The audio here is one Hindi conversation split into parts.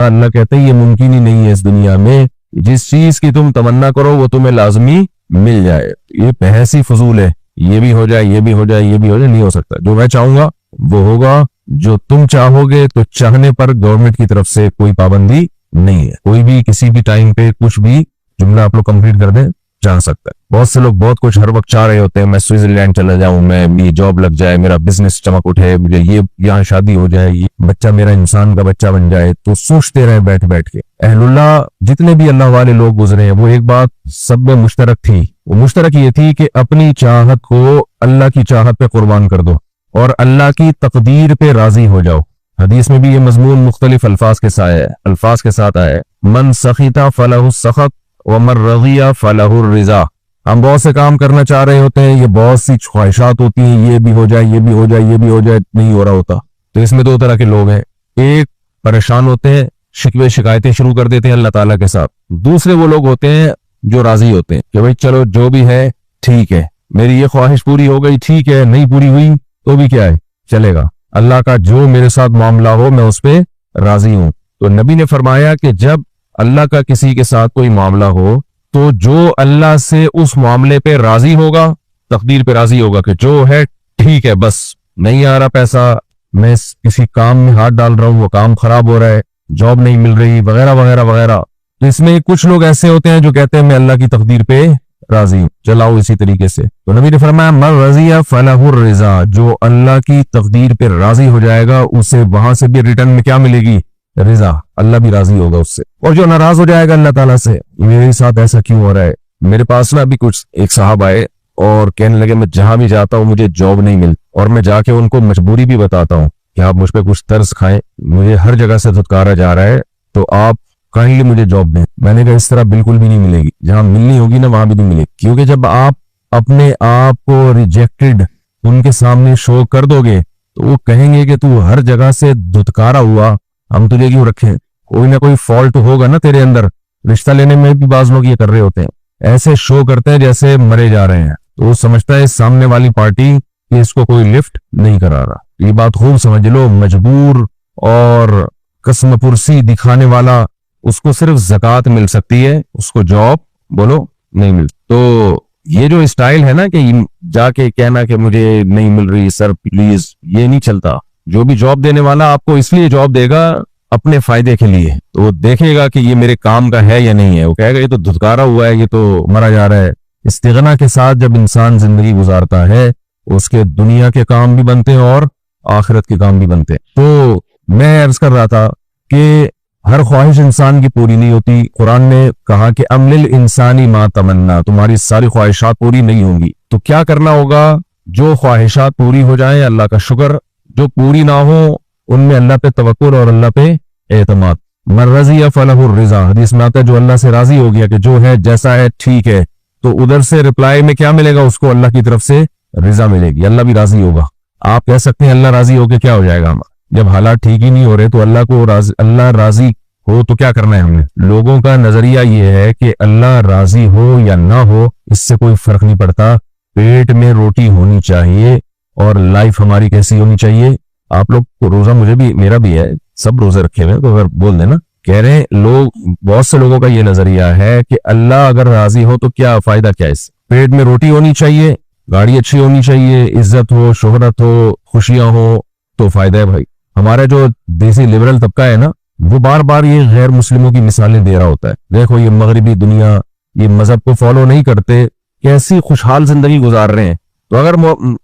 अल्लाह कहते हैं ये मुमकिन ही नहीं है इस दुनिया में, जिस चीज की तुम तमन्ना करो वो तुम्हें लाजमी मिल जाए। ये बहस ही फजूल है, ये भी हो जाए, ये भी हो जाए, ये भी हो जाए, नहीं हो सकता। जो मैं चाहूंगा वो होगा, जो तुम चाहोगे। तो चाहने पर गवर्नमेंट की तरफ से कोई पाबंदी नहीं है। कोई भी किसी भी टाइम पे कुछ भी जुमला आप लोग कंप्लीट कर दें, जान सकता है। बहुत से लोग बहुत कुछ हर वक्त चाह रहे होते हैं, मैं स्विट्जरलैंड चला जाऊं, मैं ये जॉब लग जाए, मेरा बिजनेस चमक उठे, मुझे ये यहाँ शादी हो जाए, ये बच्चा मेरा इंसान का बच्चा बन जाए। तो सोचते रहे बैठ बैठ के। अहलुल्लाह जितने भी अल्लाह वाले लोग गुजरे हैं, वो एक बात सब में मुश्तरक थी। वो मुश्तरक ये थी कि अपनी चाहत को अल्लाह की चाहत पे कुर्बान कर दो और अल्लाह की तकदीर पे राजी हो जाओ। हदीस में भी ये मजमून मुख्तलिफ अल्फाज के साथ आया है। मन सखीता फलहु सखत व मन रज़िया फलहु रिज़ा। हम बहुत से काम करना चाह रहे होते हैं, ये बहुत सी ख्वाहिशात होती हैं, ये भी हो जाए, ये भी हो जाए, ये भी हो जाए, नहीं हो रहा होता। तो इसमें दो तरह के लोग हैं, एक परेशान होते हैं, शिकवे शिकायतें शुरू कर देते हैं अल्लाह ताला के साथ। दूसरे वो लोग होते हैं जो राजी होते हैं कि भाई चलो जो भी है ठीक है, मेरी ये ख्वाहिश पूरी हो गई, ठीक है, नहीं पूरी हुई तो भी क्या है, चलेगा। अल्लाह का जो मेरे साथ मामला हो मैं उस पर राजी हूं। तो नबी ने फरमाया कि जब अल्लाह का किसी के साथ कोई मामला हो तो जो अल्लाह से उस मामले पे राजी होगा, तकदीर पे राजी होगा कि जो है ठीक है, बस नहीं आ रहा पैसा, मैं किसी काम में हाथ डाल रहा हूं, वो काम खराब हो रहा है, जॉब नहीं मिल रही, वगैरह वगैरह वगैरह। तो इसमें कुछ लोग ऐसे होते हैं जो कहते हैं मैं अल्लाह की तकदीर पे राजी हूं, चलाओ इसी तरीके से। तो नबी ने फरमाया मन रज़िया फलहु रिज़ा, जो अल्लाह की तकदीर पे राजी हो जाएगा उसे वहां से भी रिटर्न में क्या मिलेगी, रिजा, अल्लाह भी राजी होगा उससे। और जो नाराज हो जाएगा अल्लाह ताला से, मेरे साथ ऐसा क्यों हो रहा है। मेरे पास ना अभी कुछ एक साहब आए और कहने लगे मैं जहां भी जाता हूं मुझे जॉब नहीं मिलती, और मैं जाके उनको मजबूरी भी बताता हूं कि आप मुझ पे कुछ तरस खाएं, मुझे हर जगह से धुतकारा जा रहा है, तो आप काइंडली मुझे जॉब दें। मैंने कहा इस तरह बिल्कुल भी नहीं मिलेगी, जहां मिलनी होगी ना वहां भी नहीं मिलेगी। क्योंकि जब आप अपने आप को रिजेक्टेड उनके सामने शो कर दोगे तो वो कहेंगे कि तू हर जगह से धुतकारा हुआ, हम तुझे क्यों रखें, कोई ना कोई फॉल्ट होगा ना तेरे अंदर। रिश्ता लेने में भी बाज लोग ये कर रहे होते हैं, ऐसे शो करते हैं जैसे मरे जा रहे हैं, तो वो समझता है सामने वाली पार्टी कि इसको कोई लिफ्ट नहीं करा रहा। ये बात खूब समझ लो, मजबूर और कसम पुरसी दिखाने वाला उसको सिर्फ ज़कात मिल सकती है, उसको जॉब बोलो नहीं मिलती। तो ये जो स्टाइल है ना कि जाके कहना कि मुझे नहीं मिल रही सर प्लीज, ये नहीं चलता। जो भी जॉब देने वाला आपको इसलिए जॉब देगा अपने फायदे के लिए, तो वो देखेगा कि ये मेरे काम का है या नहीं है। वो कहेगा ये तो धुतकारा हुआ है, ये तो मरा जा रहा है। इस्तिगना के साथ जब इंसान जिंदगी गुजारता है उसके दुनिया के काम भी बनते हैं और आखिरत के काम भी बनते हैं। तो मैं अर्ज कर रहा था कि हर ख्वाहिश इंसान की पूरी नहीं होती। कुरान ने कहा कि अमलिल इंसानी मा तमन्ना, तुम्हारी सारी ख्वाहिशात पूरी नहीं होंगी। तो क्या करना होगा, जो ख्वाहिशात पूरी हो जाएं अल्लाह का शुक्र, जो पूरी ना हो उनमें अल्लाह पे तवक्कुल और अल्लाह पे एतमाद। मन रज़िया फलहु रिज़ा, हदीस में आता है जो अल्लाह से राजी हो गया कि जो है जैसा है ठीक है, तो उधर से रिप्लाई में क्या मिलेगा उसको, अल्लाह की तरफ से रिजा मिलेगी, अल्लाह भी राजी होगा। आप कह सकते हैं अल्लाह राजी होके क्या हो जाएगा हमारा, जब हालात ठीक ही नहीं हो रहे तो अल्लाह राजी हो तो क्या करना है हमने। लोगों का नजरिया ये है कि अल्लाह राजी हो या ना हो इससे कोई फर्क नहीं पड़ता, पेट में रोटी होनी चाहिए और लाइफ हमारी कैसी होनी चाहिए। आप लोग को रोजा, मुझे भी, मेरा भी है, सब रोजे रखे हुए हैं, तो अगर बोल देना, कह रहे हैं लोग, बहुत से लोगों का ये नजरिया है कि अल्लाह अगर राजी हो तो क्या फायदा, क्या इससे। पेट में रोटी होनी चाहिए, गाड़ी अच्छी होनी चाहिए, इज्जत हो, शोहरत हो, खुशियां हो तो फायदा है भाई। हमारा जो देसी लिबरल तबका है ना, वो बार बार ये गैर मुस्लिमों की मिसालें दे रहा होता है। देखो ये मगरिबी दुनिया, ये मजहब को फॉलो नहीं करते, कैसी खुशहाल जिंदगी गुजार रहे हैं। तो अगर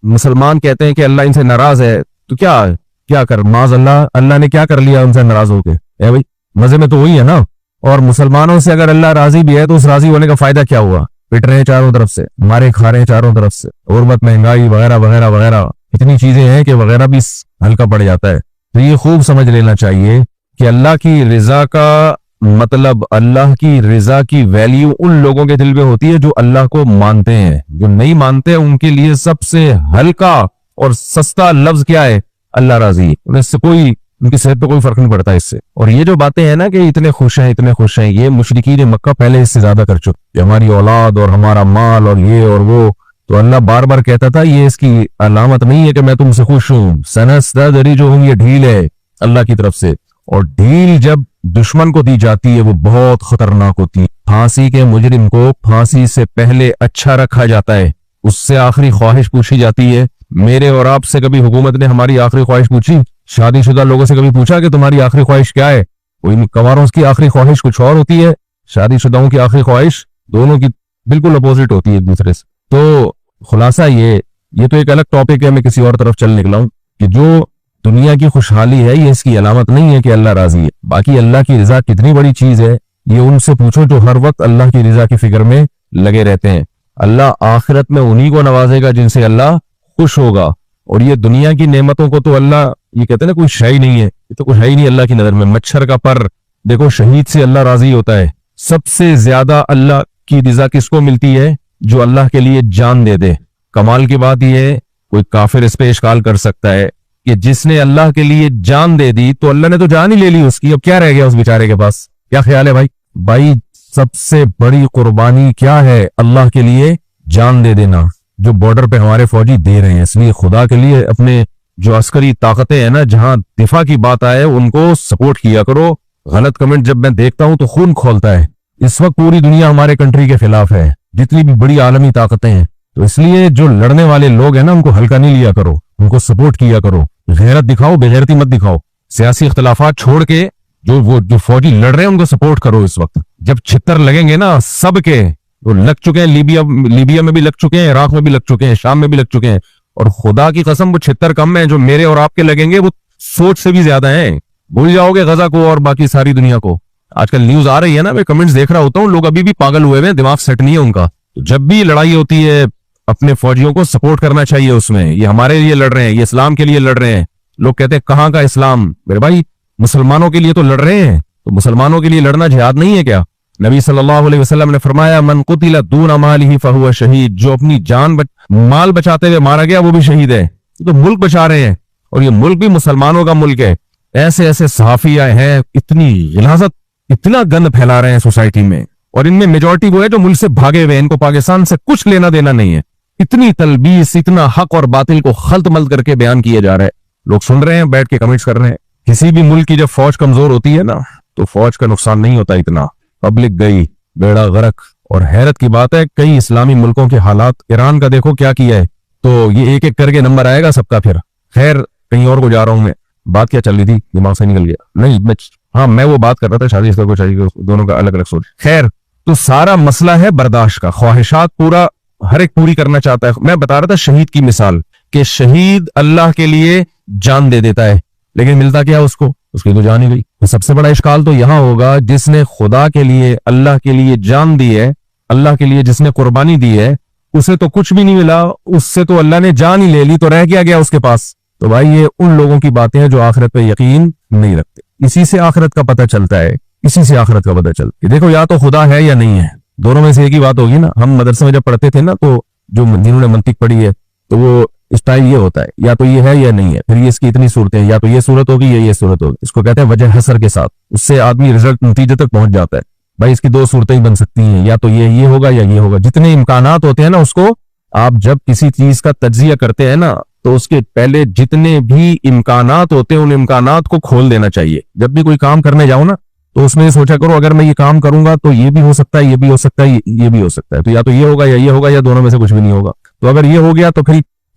मुसलमान कहते हैं कि अल्लाह इनसे नाराज है तो क्या कर, माज अल्लाह ने क्या कर लिया उनसे नाराज होके, भाई मजे में तो वही है ना। और मुसलमानों से अगर अल्लाह राजी भी है तो उस राजी होने का फायदा क्या हुआ, पिट रहे हैं चारों तरफ से, मारे खा रहे हैं चारों तरफ से, गुर्बत, महंगाई वगैरह वगैरह वगैरह, इतनी चीजें हैं कि वगैरह भी हल्का पड़ जाता है। तो ये खूब समझ लेना चाहिए कि अल्लाह की रिजा का मतलब, अल्लाह की रिजा की वैल्यू उन लोगों के दिल में होती है जो अल्लाह को मानते हैं। जो नहीं मानते उनके लिए सबसे हल्का और सस्ता लफ्ज क्या है, अल्लाह राजी। उन्हें इससे कोई, उनकी सेहत पे कोई फर्क नहीं पड़ता इससे। और ये जो बातें हैं ना कि इतने खुश हैं इतने खुश हैं, ये मुशरिकीन मक्का पहले इससे ज्यादा कर चुके, हमारी औलाद और हमारा माल और ये और वो। तो अल्लाह बार बार कहता था ये इसकी अलामत नहीं है कि मैं तुमसे खुश हूं, सनस्तदरिजुहुम, ये ढील है अल्लाह की तरफ से, और ढील जब दुश्मन को दी जाती है वो बहुत खतरनाक होती है। फांसी के मुजरिम को फांसी से पहले अच्छा रखा जाता है, उससे आखिरी ख्वाहिश पूछी जाती है। मेरे और आपसे कभी हुकूमत ने हमारी आखिरी ख्वाहिश पूछी? शादीशुदा लोगों से कभी पूछा कि तुम्हारी आखिरी ख्वाहिश क्या है? कोई कंवारों की आखिरी ख्वाहिश कुछ और होती है, शादीशुदाओं की आखिरी ख्वाहिश दोनों की बिल्कुल अपोजिट होती है एक दूसरे से। तो खुलासा ये तो एक अलग टॉपिक है, मैं किसी और तरफ चल निकला हूं कि जो दुनिया की खुशहाली है ये इसकी अलामत नहीं है कि अल्लाह राजी है। बाकी अल्लाह की रजा कितनी बड़ी चीज है ये उनसे पूछो जो हर वक्त अल्लाह की रजा की फिक्र में लगे रहते हैं। अल्लाह आखिरत में उन्हीं को नवाजेगा जिनसे अल्लाह खुश होगा। और ये दुनिया की नेमतों को तो अल्लाह, ये कहते हैं ना कोई शय नहीं है, ये तो कुछ है ही नहीं अल्लाह की नजर में। मच्छर का पर देखो, शहीद से अल्लाह राजी होता है। सबसे ज्यादा अल्लाह की रजा किसको मिलती है? जो अल्लाह के लिए जान दे दे। कमाल की बात यह है, कोई काफिर इस पे इश्काल कर सकता है कि जिसने अल्लाह के लिए जान दे दी तो अल्लाह ने तो जान ही ले ली उसकी, अब क्या रह गया उस बेचारे के पास? क्या ख्याल है भाई सबसे बड़ी कुर्बानी क्या है? अल्लाह के लिए जान दे देना, जो बॉर्डर पे हमारे फौजी दे रहे हैं। इसलिए खुदा के लिए अपने जो अस्करी ताकतें हैं ना, जहां दिफा की बात आए उनको सपोर्ट किया करो। गलत कमेंट जब मैं देखता हूं तो खून खोलता है। इस वक्त पूरी दुनिया हमारे कंट्री के खिलाफ है, जितनी भी बड़ी आलमी ताकतें हैं। तो इसलिए जो लड़ने वाले लोग हैं ना, उनको हल्का नहीं लिया करो, उनको सपोर्ट किया करो। गैरत दिखाओ, बेगैरती मत दिखाओ। सियासी इख्तलाफात छोड़ के जो फौजी लड़ रहे हैं उनको सपोर्ट करो। इस वक्त जब छितर लगेंगे ना सबके, वो लग चुके हैं, लीबिया में भी लग चुके हैं, इराक में भी लग चुके हैं, शाम में भी लग चुके हैं। और खुदा की कसम वो छितर कम है, जो मेरे और आपके लगेंगे वो सोच से भी ज्यादा हैं। भूल जाओगे गजा को और बाकी सारी दुनिया को। आजकल न्यूज आ रही है ना, मैं कमेंट्स देख रहा होता हूँ, लोग अभी भी पागल हुए हैं, दिमाग सेट नहीं है उनका। तो जब भी लड़ाई होती है अपने फौजियों को सपोर्ट करना चाहिए उसमें। ये हमारे लिए लड़ रहे हैं, ये इस्लाम के लिए लड़ रहे हैं। लोग कहते हैं कहाँ का इस्लाम? मेरे भाई मुसलमानों के लिए तो लड़ रहे हैं, तो मुसलमानों के लिए लड़ना जिहाद नहीं है क्या? नबी सल्लल्लाहु अलैहि वसल्लम ने फरमाया मन कुतिला दून मालिही फहुवा शहीद, जो अपनी जान माल बचाते हुए मारा गया वो भी शहीद है। तो मुल्क बचा रहे हैं, और ये मुल्क भी मुसलमानों का मुल्क है। ऐसे ऐसे सहाफी आए हैं, इतनी गिलाजत, इतना गंद फैला रहे हैं सोसाइटी में, और इनमें मेजोरिटी वो है जो मुल्क से भागे हुए, इनको पाकिस्तान से कुछ लेना देना नहीं है। इतनी तलबीस, इतना हक और बातिल को खल्त मल्त करके बयान किया जा रहा है। लोग सुन रहे हैं, बैठ के कमेंट्स कर रहे हैं। किसी भी मुल्क की जब फौज कमजोर होती है ना, तो फौज का नुकसान नहीं होता इतना, पब्लिक गई बेड़ा गर्क। और हैरत की बात है, कई इस्लामी मुल्कों के हालात, ईरान का देखो क्या किया है। तो ये एक एक करके नंबर आएगा सबका। फिर खैर कहीं और को जा रहा हूं मैं, बात क्या चल रही थी दिमाग से निकल गया। नहीं मैं वो बात कर रहा था शादी को चाहिए, दोनों का अलग अलग सोच। खैर, तो सारा मसला है बर्दाश्त का। ख्वाहिशात पूरा हर एक पूरी करना चाहता है। मैं बता रहा था शहीद की मिसाल, कि शहीद अल्लाह के लिए जान दे देता है, लेकिन मिलता क्या उसको? उसकी तो जान ही गई। तो सबसे बड़ा इश्काल तो यहां होगा, जिसने खुदा के लिए, अल्लाह के लिए जान दी है, अल्लाह के लिए जिसने कुर्बानी दी है, उसे तो कुछ भी नहीं मिला, उससे तो अल्लाह ने जान ही ले ली, तो रह क्या गया उसके पास? तो भाई ये उन लोगों की बातें हैं जो आखिरत पे यकीन नहीं रखते। इसी से आखिरत का पता चलता है, इसी से आखिरत का पता चलता है। देखो, या तो खुदा है या नहीं है, दोनों में से एक ही बात होगी ना। हम मदरसे में जब पढ़ते थे ना, तो जो जिन्होंने मंतिक पढ़ी है, तो वो स्टाइल ये होता है, या तो ये है या नहीं है, फिर ये इसकी इतनी सूरतें, या तो ये सूरत होगी या ये सूरत होगी। इसको कहते हैं वजह हसर के साथ, उससे आदमी रिजल्ट नतीजे तक पहुंच जाता है। भाई इसकी दो सूरतें ही बन सकती हैं, या तो ये होगा या ये होगा। जितने इम्कानात होते हैं ना, उसको आप जब किसी चीज का तज्जिया करते हैं ना, तो उसके पहले जितने भी इम्कानात होते हैं उन इम्कानात को खोल देना चाहिए। जब भी कोई काम करने जाओ ना, तो उसमें ये सोचा करो, अगर मैं ये काम करूंगा तो ये भी हो सकता है, ये भी हो सकता है, ये भी हो सकता है। तो या तो ये होगा या ये होगा, या दोनों में से कुछ भी नहीं होगा। तो अगर ये हो गया तो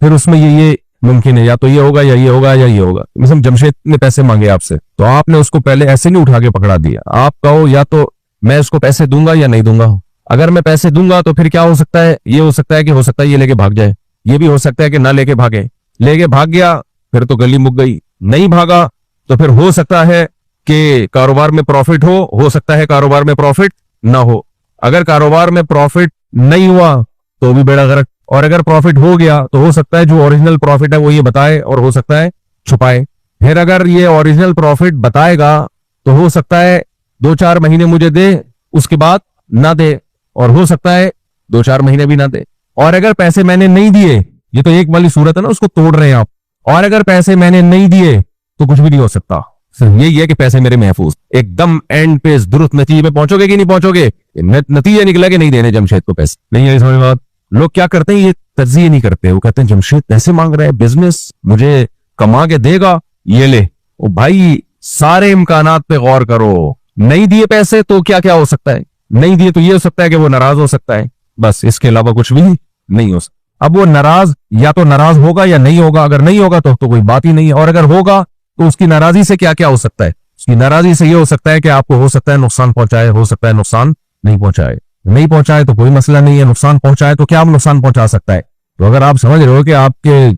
फिर उसमें ये मुमकिन है, या तो ये होगा या ये होगा या ये होगा। मिसाल जमशेद ने पैसे मांगे आपसे, तो आपने उसको पहले ऐसे नहीं उठा के पकड़ा दिया। आप कहो या तो मैं उसको पैसे दूंगा या नहीं दूंगा। अगर मैं पैसे दूंगा तो फिर क्या हो सकता है? ये हो सकता है कि हो सकता है ये लेके भाग जाए, ये भी हो सकता है कि ना लेके भागे। लेके भाग गया फिर तो गली मुक गई, नहीं भागा तो फिर हो सकता है कि कारोबार में प्रॉफिट हो सकता है कारोबार में प्रॉफिट ना हो। अगर कारोबार में प्रॉफिट नहीं हुआ तो भी बेड़ा गर्क, और अगर प्रॉफिट हो गया तो हो सकता है जो ओरिजिनल प्रॉफिट है वो ये बताए, और हो सकता है छुपाए। फिर अगर ये ओरिजिनल प्रॉफिट बताएगा तो हो सकता है 2-4 महीने मुझे दे, उसके बाद ना दे, और हो सकता है 2-4 महीने भी ना दे। और अगर पैसे मैंने नहीं दिए, ये तो एक वाली सूरत है ना, उसको तोड़ रहे हैं आप। और अगर पैसे मैंने नहीं दिए तो कुछ भी नहीं हो सकता, सिर्फ यही है कि पैसे मेरे महफूज। एकदम एंड पे दुरुस्त नतीजे में पहुंचोगे कि नहीं पहुंचोगे? नतीजा निकला कि नहीं देने जमशेद को पैसे, नहीं है समझ बात। लोग क्या करते हैं, ये तर्जीह नहीं करते। वो कहते हैं जमशेद पैसे मांग रहा है, बिजनेस मुझे कमा के देगा, ये ले। ओ भाई सारे इम्कानात पे गौर करो। नहीं दिए पैसे तो क्या क्या हो सकता है, नहीं दिए तो ये हो सकता है कि वो नाराज हो सकता है, बस इसके अलावा कुछ भी नहीं हो सकता। अब वो नाराज या तो नाराज होगा या नहीं होगा, अगर नहीं होगा तो कोई बात ही नहीं है, और अगर होगा तो उसकी नाराजी से क्या क्या हो सकता है, उसकी नाराजी से ये हो सकता है कि आपको हो सकता है नुकसान पहुंचाए, हो सकता है नुकसान नहीं पहुंचाए। नहीं पहुंचाए तो कोई मसला नहीं है, नुकसान पहुंचाए तो क्या नुकसान पहुंचा सकता है। तो अगर आप समझ रहे हो कि आपके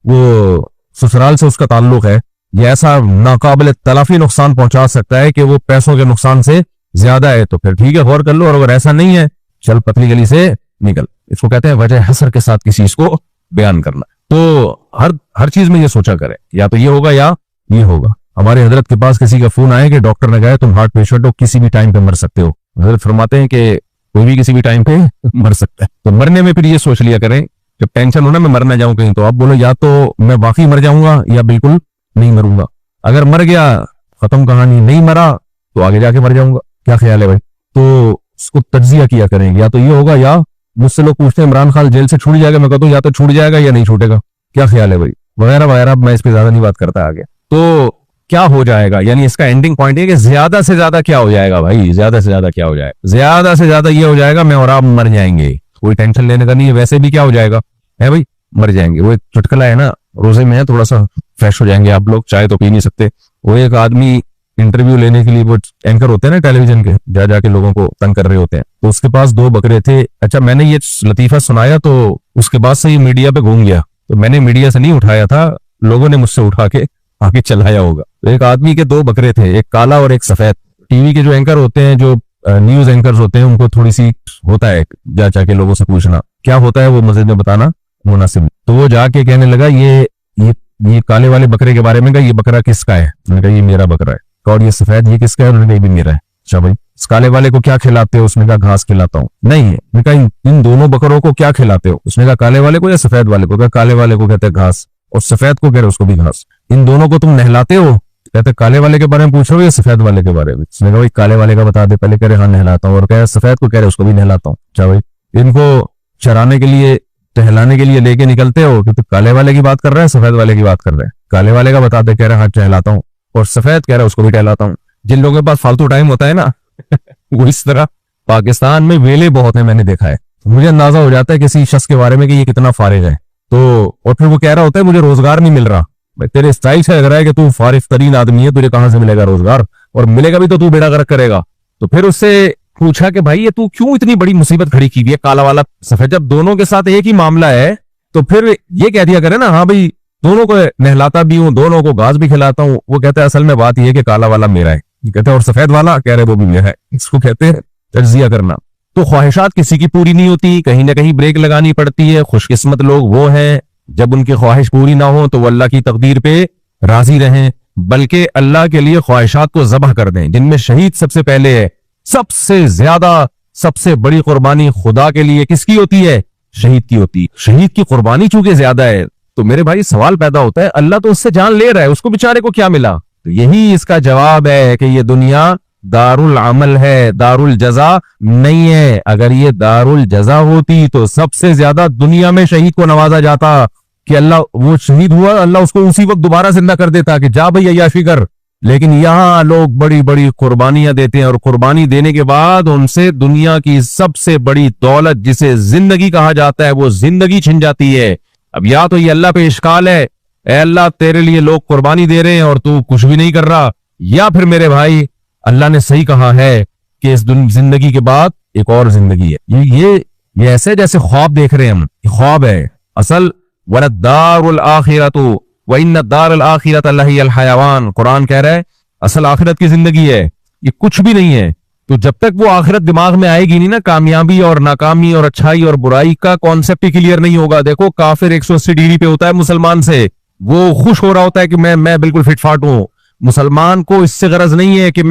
वो ससुराल से उसका ताल्लुक है, ये ऐसा नाकाबिल तलाफी नुकसान पहुंचा सकता है कि वो पैसों के नुकसान से ज्यादा है, तो फिर ठीक है गौर कर लो, और अगर ऐसा नहीं है चल पतली गली से निकल। इसको कहते हैं वजह हसर के साथ किसी चीज को बयान करना। तो हर चीज में ये सोचा करें, या तो ये होगा या ये होगा। हमारे हजरत के पास किसी का फोन आया कि डॉक्टर ने कहा तुम हार्ट पेशेंट हो, किसी भी टाइम पे मर सकते हो। हजरत फरमाते हैं कि कोई भी किसी भी टाइम पे मर सकता है। तो मरने में फिर ये सोच लिया करें, जब टेंशन हो ना मैं मर ना जाऊं कहीं, तो आप बोलो या तो मैं वाकई मर जाऊंगा या बिल्कुल नहीं मरूंगा। अगर मर गया खत्म कहानी, नहीं मरा तो आगे जाके मर जाऊंगा। क्या ख्याल है भाई? तो उसको तज्जिया किया करें, या तो ये होगा या मुझसे लोग पूछते हैं इमरान खान जेल से छूट जाएगा, मैं कहता हूँ या तो छूट जाएगा या नहीं छूटेगा। क्या ख्याल है भाई? वगैरह वगैरह। मैं इस पे ज्यादा नहीं बात करता आगे। तो क्या हो जाएगा, यानी इसका एंडिंग पॉइंट है कि ज्यादा से ज्यादा क्या हो जाएगा भाई, ज्यादा से ज्यादा क्या हो जाएगा, ज्यादा से ज्यादा ये हो जाएगा मैं और आप मर जाएंगे। कोई टेंशन लेने का नहीं है, वैसे भी क्या हो जाएगा है भाई, मर जाएंगे। वो एक चुटकुला है ना, रोजे में है थोड़ा सा फ्रेश हो जाएंगे आप लोग, चाय तो पी नहीं सकते। वो एक आदमी इंटरव्यू लेने के लिए, वो एंकर होते हैं ना टेलीविजन के, जा जाके लोगों को तंग कर रहे होते हैं, तो उसके पास 2 बकरे थे। अच्छा, मैंने ये लतीफा सुनाया तो उसके बाद से ये मीडिया पे घूम गया, तो मैंने मीडिया से नहीं उठाया था, लोगों ने मुझसे उठा के आगे चलाया होगा। तो एक आदमी के 2 बकरे थे, एक काला और एक सफेद। टीवी के जो एंकर होते हैं, जो न्यूज एंकर्स होते हैं, उनको थोड़ी सी होता है जा जाके लोगों से पूछना क्या होता है, वो मस्जिद में बताना मुनासिब। तो वो जाके कहने लगा ये काले वाले बकरे के बारे में, कहा ये बकरा किसका है? उन्होंने कहा ये मेरा बकरा है। और ये सफेद ये किसका है? उन्होंने कहा ये भी मेरा है। अच्छा भाई, इस काले वाले को क्या खिलाते हो? उसने कहा घास खिलाता हूँ। नहीं है। मैंने कहा इन दोनों बकरों को क्या खिलाते हो? उसने कहा काले वाले को या सफेद वाले को? कहा काले वाले को कहते हैं घास, और सफेद को कह रहे उसको भी घास। इन दोनों को तुम नहलाते हो? कहते काले वाले के बारे में पूछ रहे हो या सफेद वाले के बारे में? उसने कहा भाई काले वाले का बता दे पहले। कह रहे हाँ नहलाता हूँ। और कह सफेद को, कह रहे उसको भी नहलाता हूँ। अच्छा भाई, इनको चराने के लिए टहलाने के लिए लेके निकलते हो कि तू काले वाले की बात कर रहा है सफेद वाले की बात कर रहा है? काले वाले का बता दे। कह रहा हाँ टहलाता हूँ। और सफेद कह रहा है उसको भी टहलाता हूँ। जिन लोगों के पास फालतू टाइम होता है ना वो इस तरह, पाकिस्तान में वेले बहुत है, मैंने देखा है। मुझे अंदाजा हो जाता है किसी शख्स के बारे में कि ये कितना फारिग है। तो और फिर वो कह रहा होता है मुझे रोजगार नहीं मिल रहा। तेरे स्टाइल से लग रहा है कि तू फारिग तरीन आदमी है, तुझे कहां से मिलेगा रोजगार, और मिलेगा भी तो तू बेड़ा गर्क करेगा। तो फिर उससे पूछा कि भाई ये तू क्यों इतनी बड़ी मुसीबत खड़ी की हुई है, काला वाला सफेद, जब दोनों के साथ एक ही मामला है तो फिर ये कह दिया करे ना हाँ भाई दोनों को नहलाता भी हूँ, दोनों को घास भी खिलाता हूँ। वो कहते हैं असल में बात यह है कि काला वाला मेरा है। कहते हैं और सफेद वाला? कह रहे वो भी मेरा है। इसको कहते हैं तज्जिया करना। तो ख्वाहिशात किसी की पूरी नहीं होती, कहीं ना कहीं ब्रेक लगानी पड़ती है। खुशकिस्मत लोग वो हैं जब उनकी ख्वाहिश पूरी ना हो तो वो अल्लाह की तकदीर पे राजी रहें, बल्कि अल्लाह के लिए ख्वाहिशात को ज़बह कर दें। जिनमें शहीद सबसे पहले है। सबसे ज्यादा सबसे बड़ी कुर्बानी खुदा के लिए किसकी होती है? शहीद की होती है। शहीद की कुर्बानी चूंकि ज्यादा है तो मेरे भाई सवाल पैदा होता है अल्लाह तो उससे जान ले रहा है, उसको बेचारे को क्या मिला? तो यही इसका जवाब है कि ये दुनिया दारुल अमल है, दारुल जजा नहीं है। अगर ये दारुल जजा होती तो सबसे ज्यादा दुनिया में शहीद को नवाजा जाता कि अल्लाह, वो शहीद हुआ अल्लाह उसको उसी वक्त दोबारा जिंदा कर देता कि जा भाई अय्याशी कर। लेकिन यहाँ लोग बड़ी बड़ी कुर्बानियां देते हैं और कुर्बानी देने के बाद उनसे दुनिया की सबसे बड़ी दौलत जिसे जिंदगी कहा जाता है वो जिंदगी छिन जाती है। अब या तो ये अल्लाह पे इश्काल है, ए अल्लाह तेरे लिए लोग कुर्बानी दे रहे हैं और तू कुछ भी नहीं कर रहा, या फिर मेरे भाई अल्लाह ने सही कहा है कि इस जिंदगी के बाद एक और जिंदगी है। ये ऐसे जैसे ख्वाब देख रहे हैं हम, ख्वाब है। असल वलद्दारुल आखिरतु व इन्न दारुल आखिरत लहियल हयावान, कुरान कह रहा है असल आखिरत की जिंदगी है, ये कुछ भी नहीं है। तो जब तक वो आखिरत दिमाग में आएगी नहीं ना, कामयाबी और नाकामी और अच्छाई और बुराई का कॉन्सेप्ट ही क्लियर नहीं होगा। देखो काफिर 180 डिग्री पे होता है मुसलमान से, वो खुश हो रहा होता है कि मैं बिल्कुल फिटफाट हूं। मुसलमान को इससे गरज नहीं है कि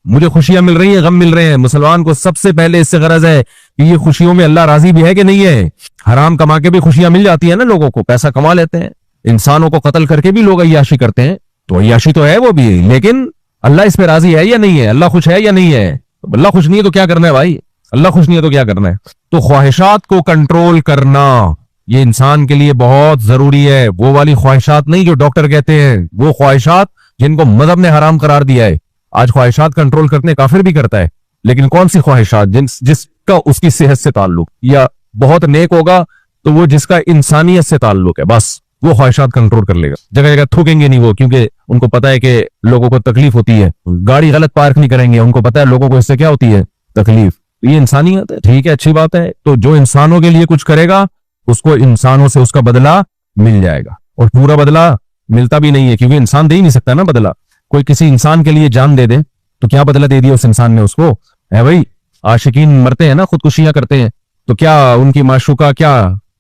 मुझे खुशियां मिल रही हैं, गम मिल रहे हैं। मुसलमान को सबसे पहले इससे गरज है कि ये खुशियों में अल्लाह राजी भी है कि नहीं है। हराम कमा के भी खुशियां मिल जाती है ना, लोगों को पैसा कमा लेते हैं। इंसानों को कत्ल करके भी लोग अय्याशी करते हैं, तो अय्याशी तो है वो भी, लेकिन अल्लाह इस पे राजी है या नहीं है? अल्लाह खुश है या नहीं है? अल्लाह खुश नहीं है तो क्या करना है भाई? अल्लाह खुश नहीं है तो क्या करना है? तो ख्वाहिशात को कंट्रोल करना ये इंसान के लिए बहुत जरूरी है। वो वाली ख्वाहिशात नहीं जो डॉक्टर कहते हैं, वो ख्वाहिशात जिनको मजहब ने हराम करार दिया है। आज ख्वाहिशात कंट्रोल करने काफिर भी करता है, लेकिन कौन सी ख्वाहिशात? जिसका उसकी सेहत से ताल्लुक, या बहुत नेक होगा तो वो जिसका इंसानियत से ताल्लुक है, बस वो ख्वाहिशात कंट्रोल कर लेगा। जगह जगह थूकेंगे नहीं वो, क्योंकि उनको पता है कि लोगों को तकलीफ होती है। गाड़ी गलत पार्क नहीं करेंगे, उनको पता है लोगों को इससे क्या होती है, तकलीफ। तो ये इंसानियत है, ठीक है, अच्छी बात है। तो जो इंसानों के लिए कुछ करेगा उसको इंसानों से उसका बदला मिल जाएगा, और पूरा बदला मिलता भी नहीं है, क्योंकि इंसान दे ही नहीं सकता ना बदला। कोई किसी इंसान के लिए जान दे दे तो क्या बदला दे दिया उस इंसान ने उसको, है भाई। आशिकीन मरते हैं ना, खुदकुशियां करते हैं, तो क्या उनकी माशूका, क्या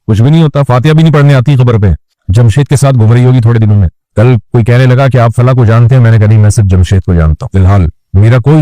कुछ भी नहीं होता, फातिहा भी नहीं पढ़ने आती खबर पे। जमशेद के साथ घूम रही होगी थोड़े दिनों में। कल कोई कहने लगा कि आप फला को जानते हैं, मैंने कहा नहीं, मैं सिर्फ जमशेद को जानता हूँ। फिलहाल मेरा कोई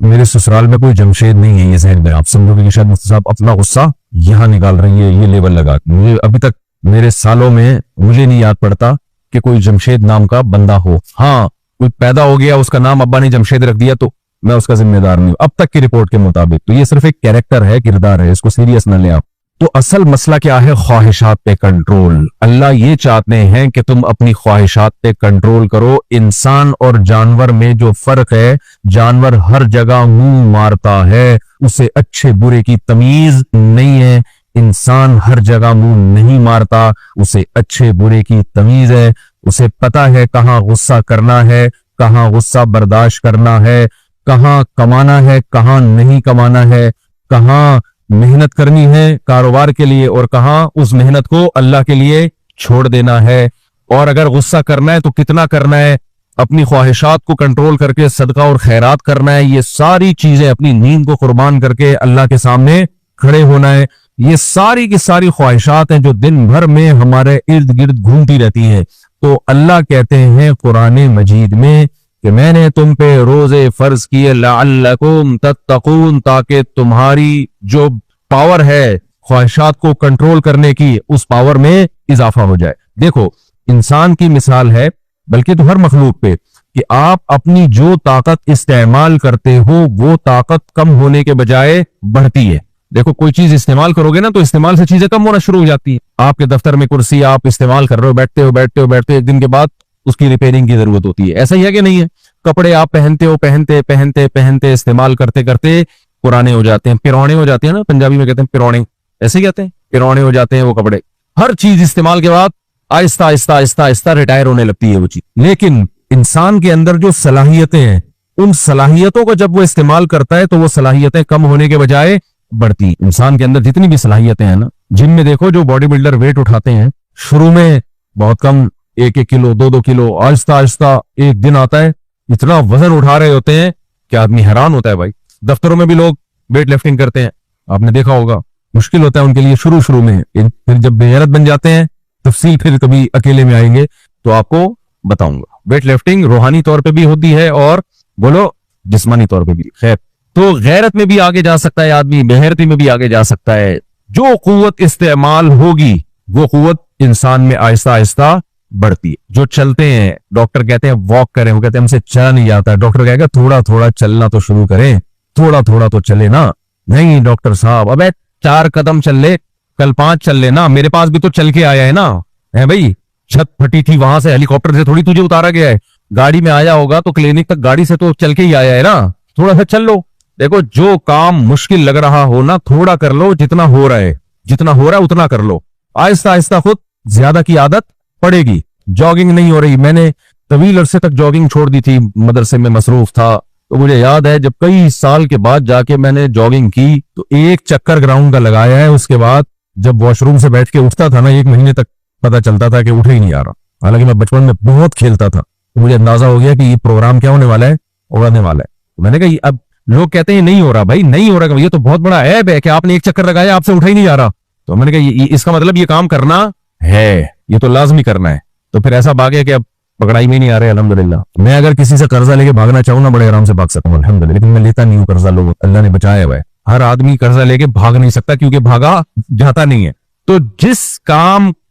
मेरे ससुराल में कोई जमशेद नहीं है, ये जहन में आप समझोगे कि शायद मुफ्ती साहब अपना गुस्सा यहाँ निकाल रही है, ये लेवल लगा। मुझे अभी तक मेरे सालों में मुझे नहीं याद पड़ता कि कोई जमशेद नाम का बंदा हो। हाँ, कोई पैदा हो गया, उसका नाम अब्बा ने जमशेद रख दिया तो मैं उसका जिम्मेदार नहीं हूं, अब तक की रिपोर्ट के मुताबिक। तो ये सिर्फ एक कैरेक्टर है, किरदार है, इसको सीरियस न ले आप। तो असल मसला क्या है? ख्वाहिशात पे कंट्रोल। अल्लाह ये चाहते हैं कि तुम अपनी ख्वाहिशात पे कंट्रोल करो। इंसान और जानवर में जो फर्क है, जानवर हर जगह मुंह मारता है, उसे अच्छे बुरे की तमीज नहीं है। इंसान हर जगह मुंह नहीं मारता, उसे अच्छे बुरे की तमीज है। उसे पता है कहाँ गुस्सा करना है, कहाँ गुस्सा बर्दाश्त करना है, कहाँ कमाना है, कहाँ नहीं कमाना है, कहाँ मेहनत करनी है कारोबार के लिए, और कहाँ उस मेहनत को अल्लाह के लिए छोड़ देना है। और अगर गुस्सा करना है तो कितना करना है, अपनी ख्वाहिशात को कंट्रोल करके सदका और खैरात करना है। ये सारी चीजें, अपनी नींद को कुर्बान करके अल्लाह के सामने खड़े होना है। ये सारी की सारी ख्वाहिशात हैं जो दिन भर में हमारे इर्द गिर्द घूमती रहती हैं। तो अल्लाह कहते हैं कुरान मजीद में कि मैंने तुम पे रोजे फर्ज किए लअल्लकुम तत्तकून, ताकि तुम्हारी जो पावर है ख्वाहिशात को कंट्रोल करने की, उस पावर में इजाफा हो जाए। देखो, इंसान की मिसाल है, बल्कि तो हर मखलूक पे, कि आप अपनी जो ताकत इस्तेमाल करते हो वो ताकत कम होने के बजाय बढ़ती है। देखो, कोई चीज इस्तेमाल करोगे ना तो इस्तेमाल से चीजें कम होना शुरू हो जाती है। आपके दफ्तर में कुर्सी आप इस्तेमाल कर रहे हो, बैठते हो, एक दिन के बाद उसकी रिपेयरिंग की जरूरत होती है। ऐसा ही है कि नहीं है? कपड़े आप पहनते इस्तेमाल करते करते पुराने हो जाते हैं, पिरौने हो जाते हैं ना, पंजाबी में कहते हैं पिरौने, ऐसे कहते हैं, पिरौने हो जाते हैं वो कपड़े। हर चीज इस्तेमाल के बाद आहिस्ता आहिस्ता रिटायर होने लगती है वो चीज। लेकिन इंसान के अंदर जो सलाहियतें हैं, उन सलाहियतों को जब वो इस्तेमाल करता है तो वो सलाहियतें कम होने के बजाय बढ़ती। इंसान के अंदर जितनी भी सलाहियतें हैं ना, जिम में देखो जो बॉडी बिल्डर वेट उठाते हैं, शुरू में बहुत कम, 1-1 किलो 2-2 किलो, आहिस्ता आहिस्ता एक दिन आता है इतना वजन उठा रहे होते हैं कि आदमी हैरान होता है। भाई, दफ्तरों में भी लोग वेट लिफ्टिंग करते हैं, आपने देखा होगा, मुश्किल होता है उनके लिए शुरू में। फिर जब बेगैरत बन जाते हैं, तफसील फिर कभी अकेले में आएंगे तो आपको बताऊंगा। वेट लिफ्टिंग रूहानी तौर पे भी होती है और बोलो जिस्मानी तौर पे भी। खैर, तो गैरत में भी आगे जा सकता है आदमी, बेहरती में भी आगे जा सकता है। जो कुव्वत इस्तेमाल होगी वो कुव्वत इंसान में आहिस्ता आहिस्ता बढ़ती है। जो चलते हैं, डॉक्टर कहते हैं वॉक करें, वो कहते हैं हमसे चला नहीं जाता है। डॉक्टर कहेगा थोड़ा थोड़ा चलना तो शुरू करें, थोड़ा थोड़ा तो चले ना। नहीं डॉक्टर साहब, अबे 4 कदम चल ले, कल 5 चल ले ना, मेरे पास भी तो चल के आया है ना, है भाई। छत फटी थी, वहां से हेलीकॉप्टर से थोड़ी तुझे उतारा गया है, गाड़ी में आया होगा तो क्लिनिक तक गाड़ी से तो चल के ही आया है ना, थोड़ा सा चल लो। देखो, जो काम मुश्किल लग रहा हो ना, थोड़ा कर लो, जितना हो रहा है उतना कर लो। आहिस्ता आहिस्ता खुद ज्यादा की आदत पड़ेगी। जॉगिंग नहीं हो रही, मैंने तवील अरसे तक जॉगिंग छोड़ दी थी, मदरसे में मसरूफ था, तो मुझे याद है जब कई साल के बाद जाके मैंने जॉगिंग की तो एक चक्कर ग्राउंड का लगाया है। उसके बाद जब वॉशरूम से बैठ के उठता था ना, 1 महीने तक पता चलता था कि उठे ही नहीं आ रहा। हालांकि मैं बचपन में बहुत खेलता था, तो मुझे अंदाजा हो गया कि ये प्रोग्राम क्या होने वाला है, उड़ने वाला है। तो मैंने कहा अब लोग कहते हैं नहीं हो रहा, भाई नहीं हो रहा, ये तो बहुत बड़ा ऐब है कि आपने एक चक्कर लगाया आपसे उठा ही नहीं जा रहा। तो मैंने कहा इसका मतलब ये काम करना है, ये तो लाजमी करना है। तो फिर ऐसा भागे कि अब पकड़ाई में नहीं आ रहे। अल्हम्दुलिल्लाह, मैं अगर किसी से कर्जा लेके भागना चाहूँ ना, बड़े आराम से भाग सकता हूँ अल्हम्दुलिल्लाह, लेकिन मैं लेता नहीं हूँ कर्जा। लोग अल्लाह ने बचाया हुआ है, हर आदमी कर्जा लेके भाग नहीं सकता क्योंकि भागा जाता नहीं है। तो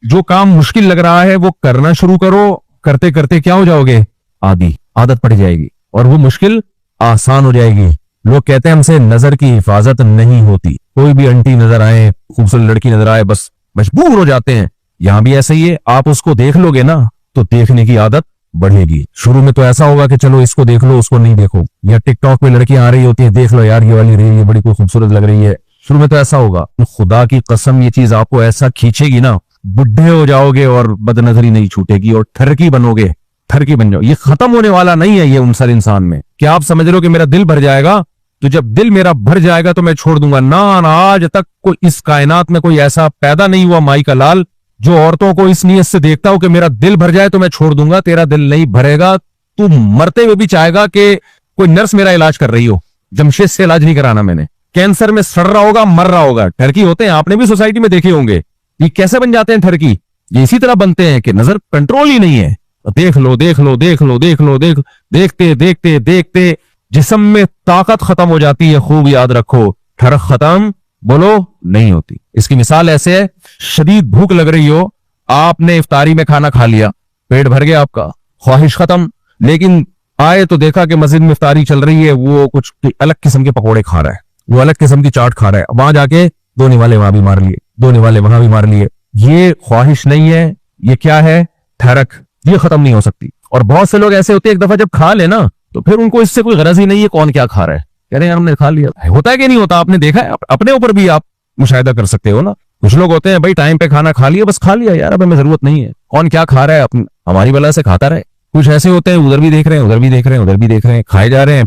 जो काम मुश्किल लग रहा है वो करना शुरू करो, करते करते क्या हो जाओगे, आदत पड़ जाएगी और वो मुश्किल आसान हो जाएगी। लोग कहते हैं हमसे नजर की हिफाजत नहीं होती, कोई भी आंटी नजर आए, खूबसूरत लड़की नजर आए, बस मजबूर हो जाते हैं। यहां भी ऐसा ही है, आप उसको देख लोगे ना तो देखने की आदत बढ़ेगी। शुरू में तो ऐसा होगा कि चलो इसको देख लो उसको नहीं देखो, या टिकटॉक पे लड़कियां आ रही होती है देख लो यार ये वाली रील ये बड़ी कोई खूबसूरत लग रही है, शुरू में तो ऐसा होगा। खुदा की कसम ये चीज आपको ऐसा खींचेगी ना, बुढ़े हो जाओगे और बदनजरी नहीं छूटेगी और ठरकी बनोगे, ठरकी बन जाओ। ये खत्म होने वाला नहीं है ये उनसर इंसान में। क्या आप समझ रहे हो कि मेरा दिल भर जाएगा? तो जब दिल मेरा भर जाएगा तो मैं छोड़ दूंगा ना। ना आज तक कोई इस कायनात में कोई ऐसा पैदा नहीं हुआ माई का लाल जो औरतों को इस नीयत से देखता हो कि मेरा दिल भर जाए तो मैं छोड़ दूंगा। तेरा दिल नहीं भरेगा, तू मरते हुए भी चाहेगा कि कोई नर्स मेरा इलाज कर रही हो। जमशेद से इलाज नहीं कराना मैंने। कैंसर में सड़ रहा होगा, मर रहा होगा। ठरकी होते हैं, आपने भी सोसाइटी में देखे होंगे। ये कैसे बन जाते हैं ठरकी? ये इसी तरह बनते हैं कि नजर कंट्रोल ही नहीं है। देख लो देख लो देख लो देख लो देख देखते देखते देखते जिस्म में ताकत खत्म हो जाती है। खूब याद रखो, ठरक खत्म बोलो नहीं होती। इसकी मिसाल ऐसे है, शदीद भूख लग रही हो, आपने इफ्तारी में खाना खा लिया, पेट भर गया आपका, ख्वाहिश खत्म, लेकिन आए तो देखा कि मस्जिद में इफ्तारी चल रही है, वो कुछ अलग किस्म के पकौड़े खा रहा है, वो अलग किस्म की चाट खा रहा है। वहां जाके दो निवाले वहां भी मार लिए, दो निवाले वहां भी मार लिए। ये ख्वाहिश नहीं है, ये क्या है? ठरक। ये खत्म नहीं हो सकती। और बहुत से लोग ऐसे होते हैं एक दफा जब खा लेना तो फिर उनको इससे कोई गरज ही नहीं है कौन क्या खा रहा है। कह रहे हैं हमने खा लिया। होता है कि नहीं होता? आपने देखा है, अपने ऊपर भी आप मुशाहिदा कर सकते हो ना। कुछ लोग होते हैं भाई टाइम पे खाना खा लिया, बस खा लिया यार, अब हमें जरूरत नहीं है कौन क्या खा रहा है, हमारी बला से खाता रहे। कुछ ऐसे होते हैं उधर भी देख रहे हैं उधर भी देख रहे हैं उधर भी देख रहे हैं, खाए जा रहे हैं,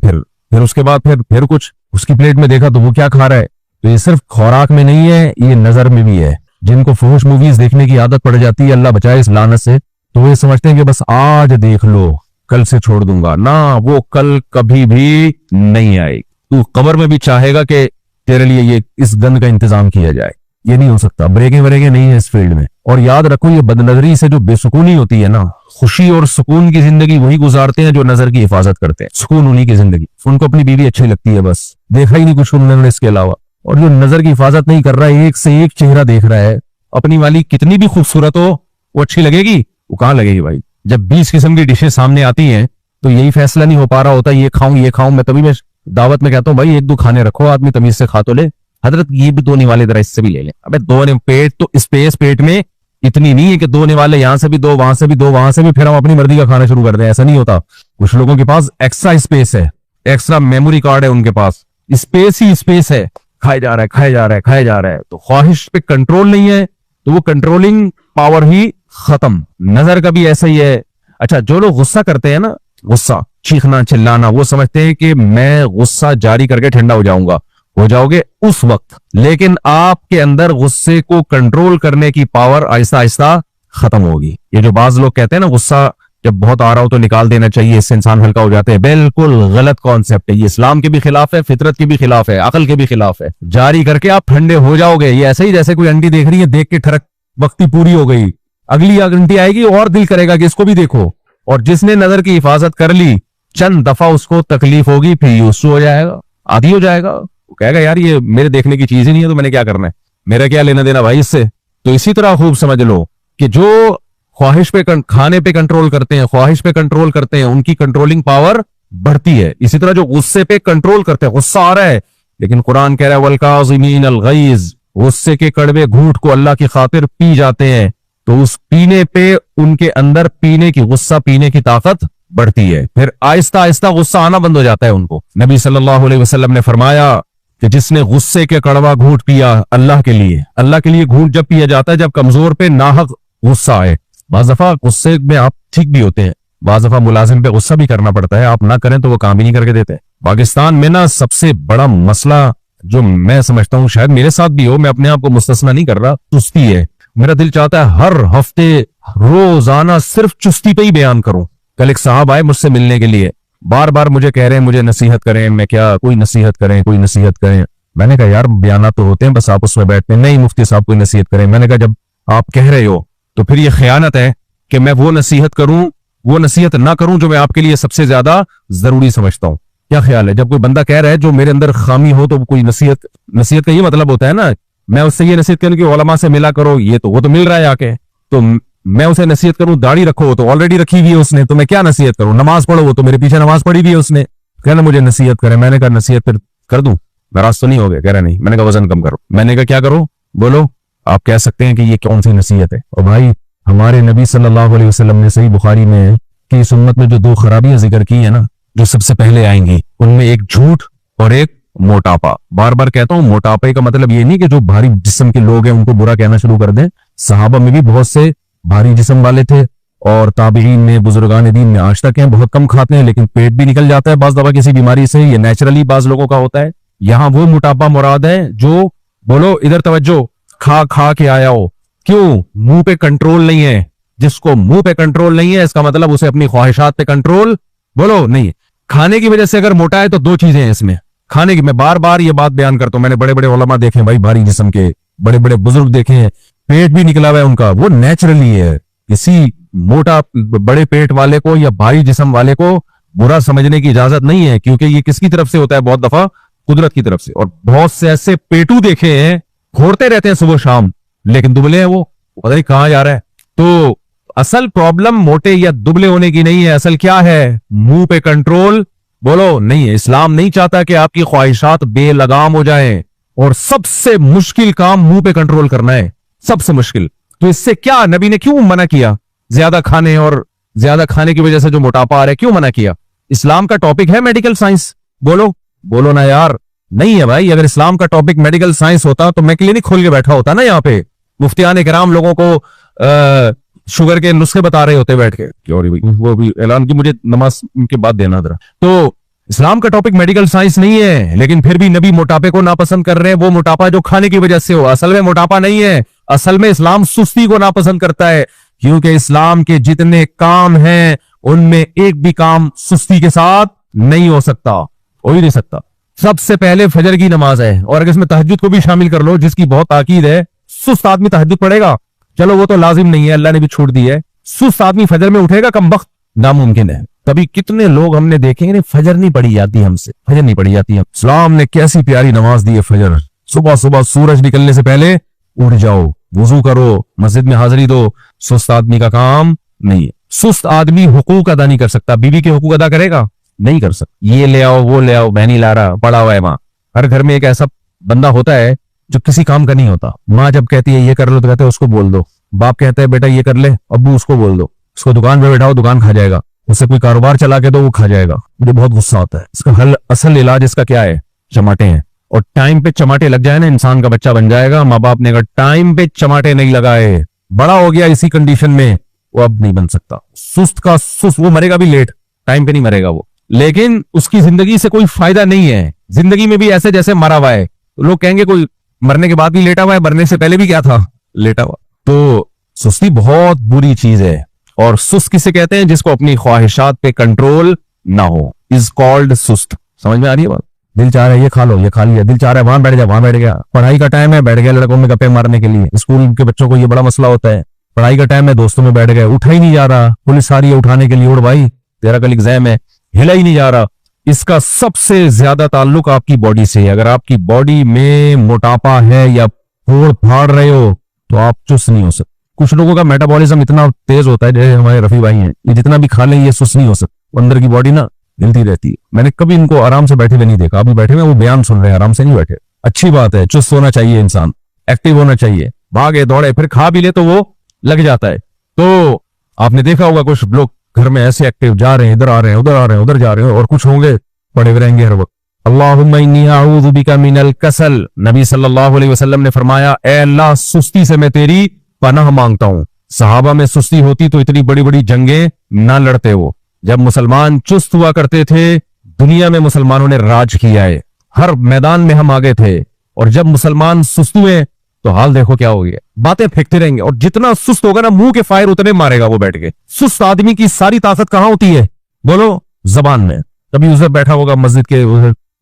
फिर उसके बाद फिर कुछ उसकी प्लेट में देखा तो वो क्या खा रहा है। तो ये सिर्फ खुराक में नहीं है, ये नजर में भी है। जिनको फुहश मूवीज देखने की आदत पड़ जाती है, अल्लाह बचाए इस लानत से, तो वे समझते हैं कि बस आज देख लो कल से छोड़ दूंगा। ना, वो कल कभी भी नहीं आएगी। तू कब्र में भी चाहेगा कि तेरे लिए ये इस गंद का इंतजाम किया जाए, ये नहीं हो सकता। ब्रेकें वरेकें नहीं है इस फील्ड में। और याद रखो ये बदनजरी से जो बेसुकूनी होती है ना, खुशी और सुकून की जिंदगी वही गुजारते हैं जो नजर की हिफाजत करते हैं। सुकून उन्हीं की जिंदगी, उनको अपनी बीवी अच्छी लगती है, बस देखा ही नहीं कुछ उन्होंने इसके अलावा। और जो नजर की हिफाजत नहीं कर रहा है, एक से एक चेहरा देख रहा है, अपनी वाली कितनी भी खूबसूरत हो वो अच्छी लगेगी? वो कहां लगेगी भाई। जब 20 किस्म की डिशें सामने आती हैं तो यही फैसला नहीं हो पा रहा होता ये खाऊं। मैं तभी मैं दावत में कहता हूं भाई एक दो खाने रखो, आदमी तमीज से खा तो ले। हजरत ये भी दो निवाले जरा इससे भी ले लें। अबे दो ने पेट तो स्पेस पेट में इतनी नहीं है कि दो निवाले यहां से भी दो वहां से भी दो वहां से भी, फिर हम अपनी मर्जी का खाना शुरू कर दें। ऐसा नहीं होता। कुछ लोगों के पास एक्स्ट्रा स्पेस है, एक्स्ट्रा मेमोरी कार्ड है उनके पास, स्पेस ही स्पेस है, खाए जा रहा है खाए जा रहा है खाए जा रहा है। तो ख्वाहिश पे कंट्रोल नहीं है तो वो कंट्रोलिंग पावर ही खत्म। नजर का भी ऐसा ही है। अच्छा, जो लोग गुस्सा करते हैं ना, गुस्सा चीखना चिल्लाना, वो समझते हैं कि मैं गुस्सा जारी करके ठंडा हो जाऊंगा, हो जाओगे उस वक्त, लेकिन आपके अंदर गुस्से को कंट्रोल करने की पावर आहिस्ता आहिस्ता खत्म होगी। ये जो बाज लोग कहते हैं ना गुस्सा जब बहुत आ रहा हो तो निकाल देना चाहिए, इससे इंसान हल्का हो जाते हैं, बिल्कुल गलत कॉन्सेप्ट है। ये इस्लाम के भी खिलाफ है, फितरत के भी खिलाफ है, अकल के भी खिलाफ है। जारी करके आप ठंडे हो जाओगे। ये ऐसे ही जैसे कोई आंटी देख रही है, देख के ठरक वक्ती पूरी हो गई, अगली आंटी आएगी और दिल करेगा कि इसको भी देखो। और जिसने नजर की हिफाजत कर ली, चंद दफा उसको तकलीफ होगी, फिर यूज हो जाएगा, आदी हो जाएगा। वो कहेगा यार ये मेरे देखने की चीज ही नहीं है तो मैंने क्या करना है, मेरा क्या लेना देना भाई इससे। तो इसी तरह खूब समझ लो कि जो ख्वाहिश पे खाने पे कंट्रोल करते हैं, ख्वाहिश पे कंट्रोल करते हैं, उनकी कंट्रोलिंग पावर बढ़ती है। इसी तरह जो गुस्से पे कंट्रोल करते हैं, गुस्सा आ रहा है लेकिन कुरान कह रहा है वल काज़िमीन अल गैज़, गुस्से के कड़वे घूंट को अल्लाह की खातिर पी जाते हैं, तो उस पीने पे उनके अंदर पीने की, गुस्सा पीने की ताकत बढ़ती है। फिर आहिस्ता आहिस्ता गुस्सा आना बंद हो जाता है उनको। नबी सल्लल्लाहु अलैहि वसल्लम ने फरमाया कि जिसने गुस्से के कड़वा घूंट पिया अल्लाह के लिए घूंट जब पिया जाता है जब कमजोर पे नाहक गुस्सा आए। बाज़ दफा गुस्से में आप ठीक भी होते हैं, बाज़ दफा मुलाजिम पे गुस्सा भी करना पड़ता है, आप ना करें तो वो काम ही नहीं करके देते। पाकिस्तान में ना सबसे बड़ा मसला जो मैं समझता हूँ, शायद मेरे साथ भी हो, मैं अपने आप को मुस्तस्ना नहीं कर रहा, चुस्ती है। मेरा दिल चाहता है हर हफ्ते रोजाना सिर्फ चुस्ती पे ही बयान करूं। कल एक साहब आए मुझसे मिलने के लिए, बार बार मुझे कह रहे हैं मुझे नसीहत करें, मैं क्या कोई नसीहत करें कोई नसीहत करें। मैंने कहा यार बयाना तो होते हैं, बस आप उसमें बैठते हैं। नहीं मुफ्ती साहब कोई नसीहत करें। मैंने कहा जब आप कह रहे हो तो फिर ये खयानत है कि मैं वो नसीहत करूं, वो नसीहत ना करूं जो मैं आपके लिए सबसे ज्यादा जरूरी समझता हूं। क्या ख्याल है? जब कोई बंदा कह रहा है जो मेरे अंदर खामी हो तो कोई नसीहत का ये मतलब होता है ना, मैं उससे ये नसीहत करूं कि उलमा से मिला करो, ये तो वो तो मिल रहा है आके, तो मैं उसे नसीहत करूं दाढ़ी रखो तो ऑलरेडी रखी हुई है उसने, तो मैं क्या नसीहत करूं? नमाज पढ़ो, वो तो मेरे पीछे नमाज पढ़ी हुई है उसने, कहना मुझे नसीहत करे। मैंने कहा नसीहत फिर कर दूं, नाराज तो नहीं हो गए? कह रहा नहीं। मैंने कहा वजन कम करो। मैंने कहा क्या करो? बोलो। आप कह सकते हैं कि ये कौन सी नसीहत है? और भाई हमारे नबी सल्लल्लाहु अलैहि वसल्लम ने सही बुखारी में कि इस उम्मत में जो दो खराबियां जिक्र की है ना, जो सबसे पहले आएंगी, उनमें एक झूठ और एक मोटापा। बार बार कहता हूं, मोटापे का मतलब ये नहीं कि जो भारी जिस्म के लोग हैं उनको बुरा कहना शुरू कर दें। सहाबा में भी बहुत से भारी जिस्म वाले थे, और ताबीन में, बुजुर्गान दीन में आज तक हैं, बहुत कम खाते हैं लेकिन पेट भी निकल जाता है बाज दफा किसी बीमारी से। ये नेचुरली बाज लोगों का होता है। यहाँ वो मोटापा मुराद है जो, बोलो इधर तवज्जो, खा खा के आया हो, क्यों मुंह पे कंट्रोल नहीं है। जिसको मुंह पे कंट्रोल नहीं है, इसका मतलब उसे अपनी ख्वाहिशात पे कंट्रोल, बोलो, नहीं है। खाने की वजह से अगर मोटा है तो दो चीजें हैं इसमें। खाने की, मैं बार बार ये बात बयान करता हूं, मैंने बड़े बड़े उलमा देखे भाई, भारी जिस्म के बड़े बड़े बुजुर्ग देखे हैं, पेट भी निकला हुआ है उनका, वो नेचुरली है। किसी मोटा बड़े पेट वाले को या भारी जिस्म वाले को बुरा समझने की इजाजत नहीं है, क्योंकि ये किसकी तरफ से होता है, बहुत दफा कुदरत की तरफ से। और बहुत से ऐसे पेटू देखे हैं, घोरते रहते हैं सुबह शाम, लेकिन दुबले हैं वो, पता नहीं कहां जा रहा है। तो असल प्रॉब्लम मोटे या दुबले होने की नहीं है, असल क्या है, मुंह पे कंट्रोल, बोलो, नहीं है। इस्लाम नहीं चाहता कि आपकी ख्वाहिशात बेलगाम हो जाएं, और सबसे मुश्किल काम मुंह पे कंट्रोल करना है, सबसे मुश्किल। तो इससे क्या नबी ने क्यों मना किया, ज्यादा खाने, और ज्यादा खाने की वजह से जो मोटापा आ रहा है, क्यों मना किया। इस्लाम का टॉपिक है मेडिकल साइंस, बोलो बोलो ना यार, नहीं है भाई। अगर इस्लाम का टॉपिक मेडिकल साइंस होता तो मैं क्लिनिक खोल के बैठा होता ना यहाँ पे, मुफ्तियान किराम लोगों को शुगर के नुस्खे बता रहे होते बैठ के। वो भी ऐलान की मुझे नमाज के बाद देना जरा। तो इस्लाम का टॉपिक मेडिकल साइंस नहीं है, लेकिन फिर भी नबी मोटापे को नापसंद कर रहे हैं। वो मोटापा जो खाने की वजह से हो, असल में मोटापा नहीं है। असल में इस्लाम सुस्ती को नापसंद करता है, क्योंकि इस्लाम के जितने काम हैं उनमें एक भी काम सुस्ती के साथ नहीं हो सकता, हो ही नहीं सकता। सबसे पहले फजर की नमाज है, और अगर इसमें तहज्जुद को भी शामिल कर लो, जिसकी बहुत ताकीद है। सुस्त आदमी तहज्जुद पढ़ेगा, चलो वो तो लाजिम नहीं है, अल्लाह ने भी छूट दी है। सुस्त आदमी फजर में उठेगा, कम वक्त, नामुमकिन है। तभी कितने लोग हमने देखेंगे, फजर नहीं पढ़ी जाती हमसे, फजर नहीं पढ़ी जाती। इस्लाम ने कैसी प्यारी नमाज दी है फजर। सुबह सुबह सूरज निकलने से पहले उठ जाओ, वुजू करो, मस्जिद में हाजिरी दो। सुस्त आदमी का काम नहीं है। सुस्त आदमी हुकूक अदा नहीं कर सकता। बीवी के हुकूक अदा करेगा, नहीं कर सकता। ये ले आओ, वो ले आओ, मैं नहीं ला रहा, पड़ा हुआ है वहां। हर घर में एक ऐसा बंदा होता है जो किसी काम का नहीं होता। माँ जब कहती है ये कर लो तो कहते हैं उसको बोल दो। बाप कहता है बेटा ये कर ले, अब्बू उसको बोल दो। उसको दुकान पे बैठाओ, दुकान खा जाएगा। उससे कोई कारोबार चला के दो, वो खा जाएगा। मुझे बहुत गुस्सा आता है। इसका हल, असल इलाज इसका क्या है, चमाटे हैं। और टाइम पे चमाटे लग जाए ना, इंसान का बच्चा बन जाएगा। माँ बाप ने अगर टाइम पे चमाटे नहीं लगाए, बड़ा हो गया इसी कंडीशन में, वो अब नहीं बन सकता। सुस्त का सुस्त, वो मरेगा भी लेट, टाइम पे नहीं मरेगा वो, लेकिन उसकी जिंदगी से कोई फायदा नहीं है। जिंदगी में भी ऐसे जैसे मरा हुआ है। लोग कहेंगे कोई मरने के बाद भी लेटा हुआ है, मरने से पहले भी क्या था, लेटा हुआ। तो सुस्ती बहुत बुरी चीज है। और सुस्त किसे कहते हैं, जिसको अपनी ख्वाहिशात पे कंट्रोल ना हो, इज कॉल्ड सुस्त। समझ में आ रही है बात। दिल चाह रहा है ये खा लो, ये खा लिया, दिल चाह रहा है वहां बैठ जा, वहां बैठ गया। पढ़ाई का टाइम है, बैठ गया लड़कों में गप्पे मारने के लिए। स्कूल के बच्चों को ये बड़ा मसला होता है, पढ़ाई का टाइम है, दोस्तों में बैठ गए, उठा ही नहीं जा रहा, पुलिस आ रही है उठाने के लिए, उठ भाई तेरा कल एग्जाम है, हिला ही नहीं जा रहा। इसका सबसे ज्यादा ताल्लुक आपकी बॉडी से है। अगर आपकी बॉडी में मोटापा है या फोड़ फाड़ रहे हो तो आप चुस्त नहीं हो सकते। कुछ लोगों का मेटाबॉलिज्म इतना तेज होता है, जैसे हमारे रफी भाई हैं, ये जितना भी खा लें ये सुस्त नहीं हो सकता। अंदर की बॉडी ना हिलती रहती है। मैंने कभी इनको आराम से बैठे हुए नहीं देखा। अभी बैठे हुए वो बयान सुन रहे हैं, आराम से नहीं बैठे। अच्छी बात है, चुस्त होना चाहिए इंसान, एक्टिव होना चाहिए। भागे दौड़े फिर खा भी ले तो वो लग जाता है। तो आपने देखा होगा कुछ लोग घर में ऐसे एक्टिव, जा रहे हैं, इधर आ रहे हैं, उधर आ रहे हैं, उधर जा रहे हैं, और कुछ होंगे पड़े हुए रहेंगे हर वक्त। अल्लाहुम्मा इन्नी अऊज़ु बिका मिनल कसल। नबी सल्लल्लाहु अलैहि वसल्लम ने फरमाया, ए अल्लाह सुस्ती से मैं तेरी पनाह मांगता हूं। सहाबा में सुस्ती होती तो इतनी बड़ी बड़ी जंगें ना लड़ते वो। जब मुसलमान चुस्त हुआ करते थे, दुनिया में मुसलमानों ने राज किया है, हर मैदान में हम आगे थे। और जब मुसलमान सुस्त हुए तो हाल देखो क्या हो गया, बातें फेंकते रहेंगे। और जितना सुस्त होगा ना, मुंह के फायर उतने मारेगा वो बैठ के। सुस्त आदमी की सारी ताकत कहां होती है, बोलो, जबान में। कभी उसे बैठा होगा मस्जिद के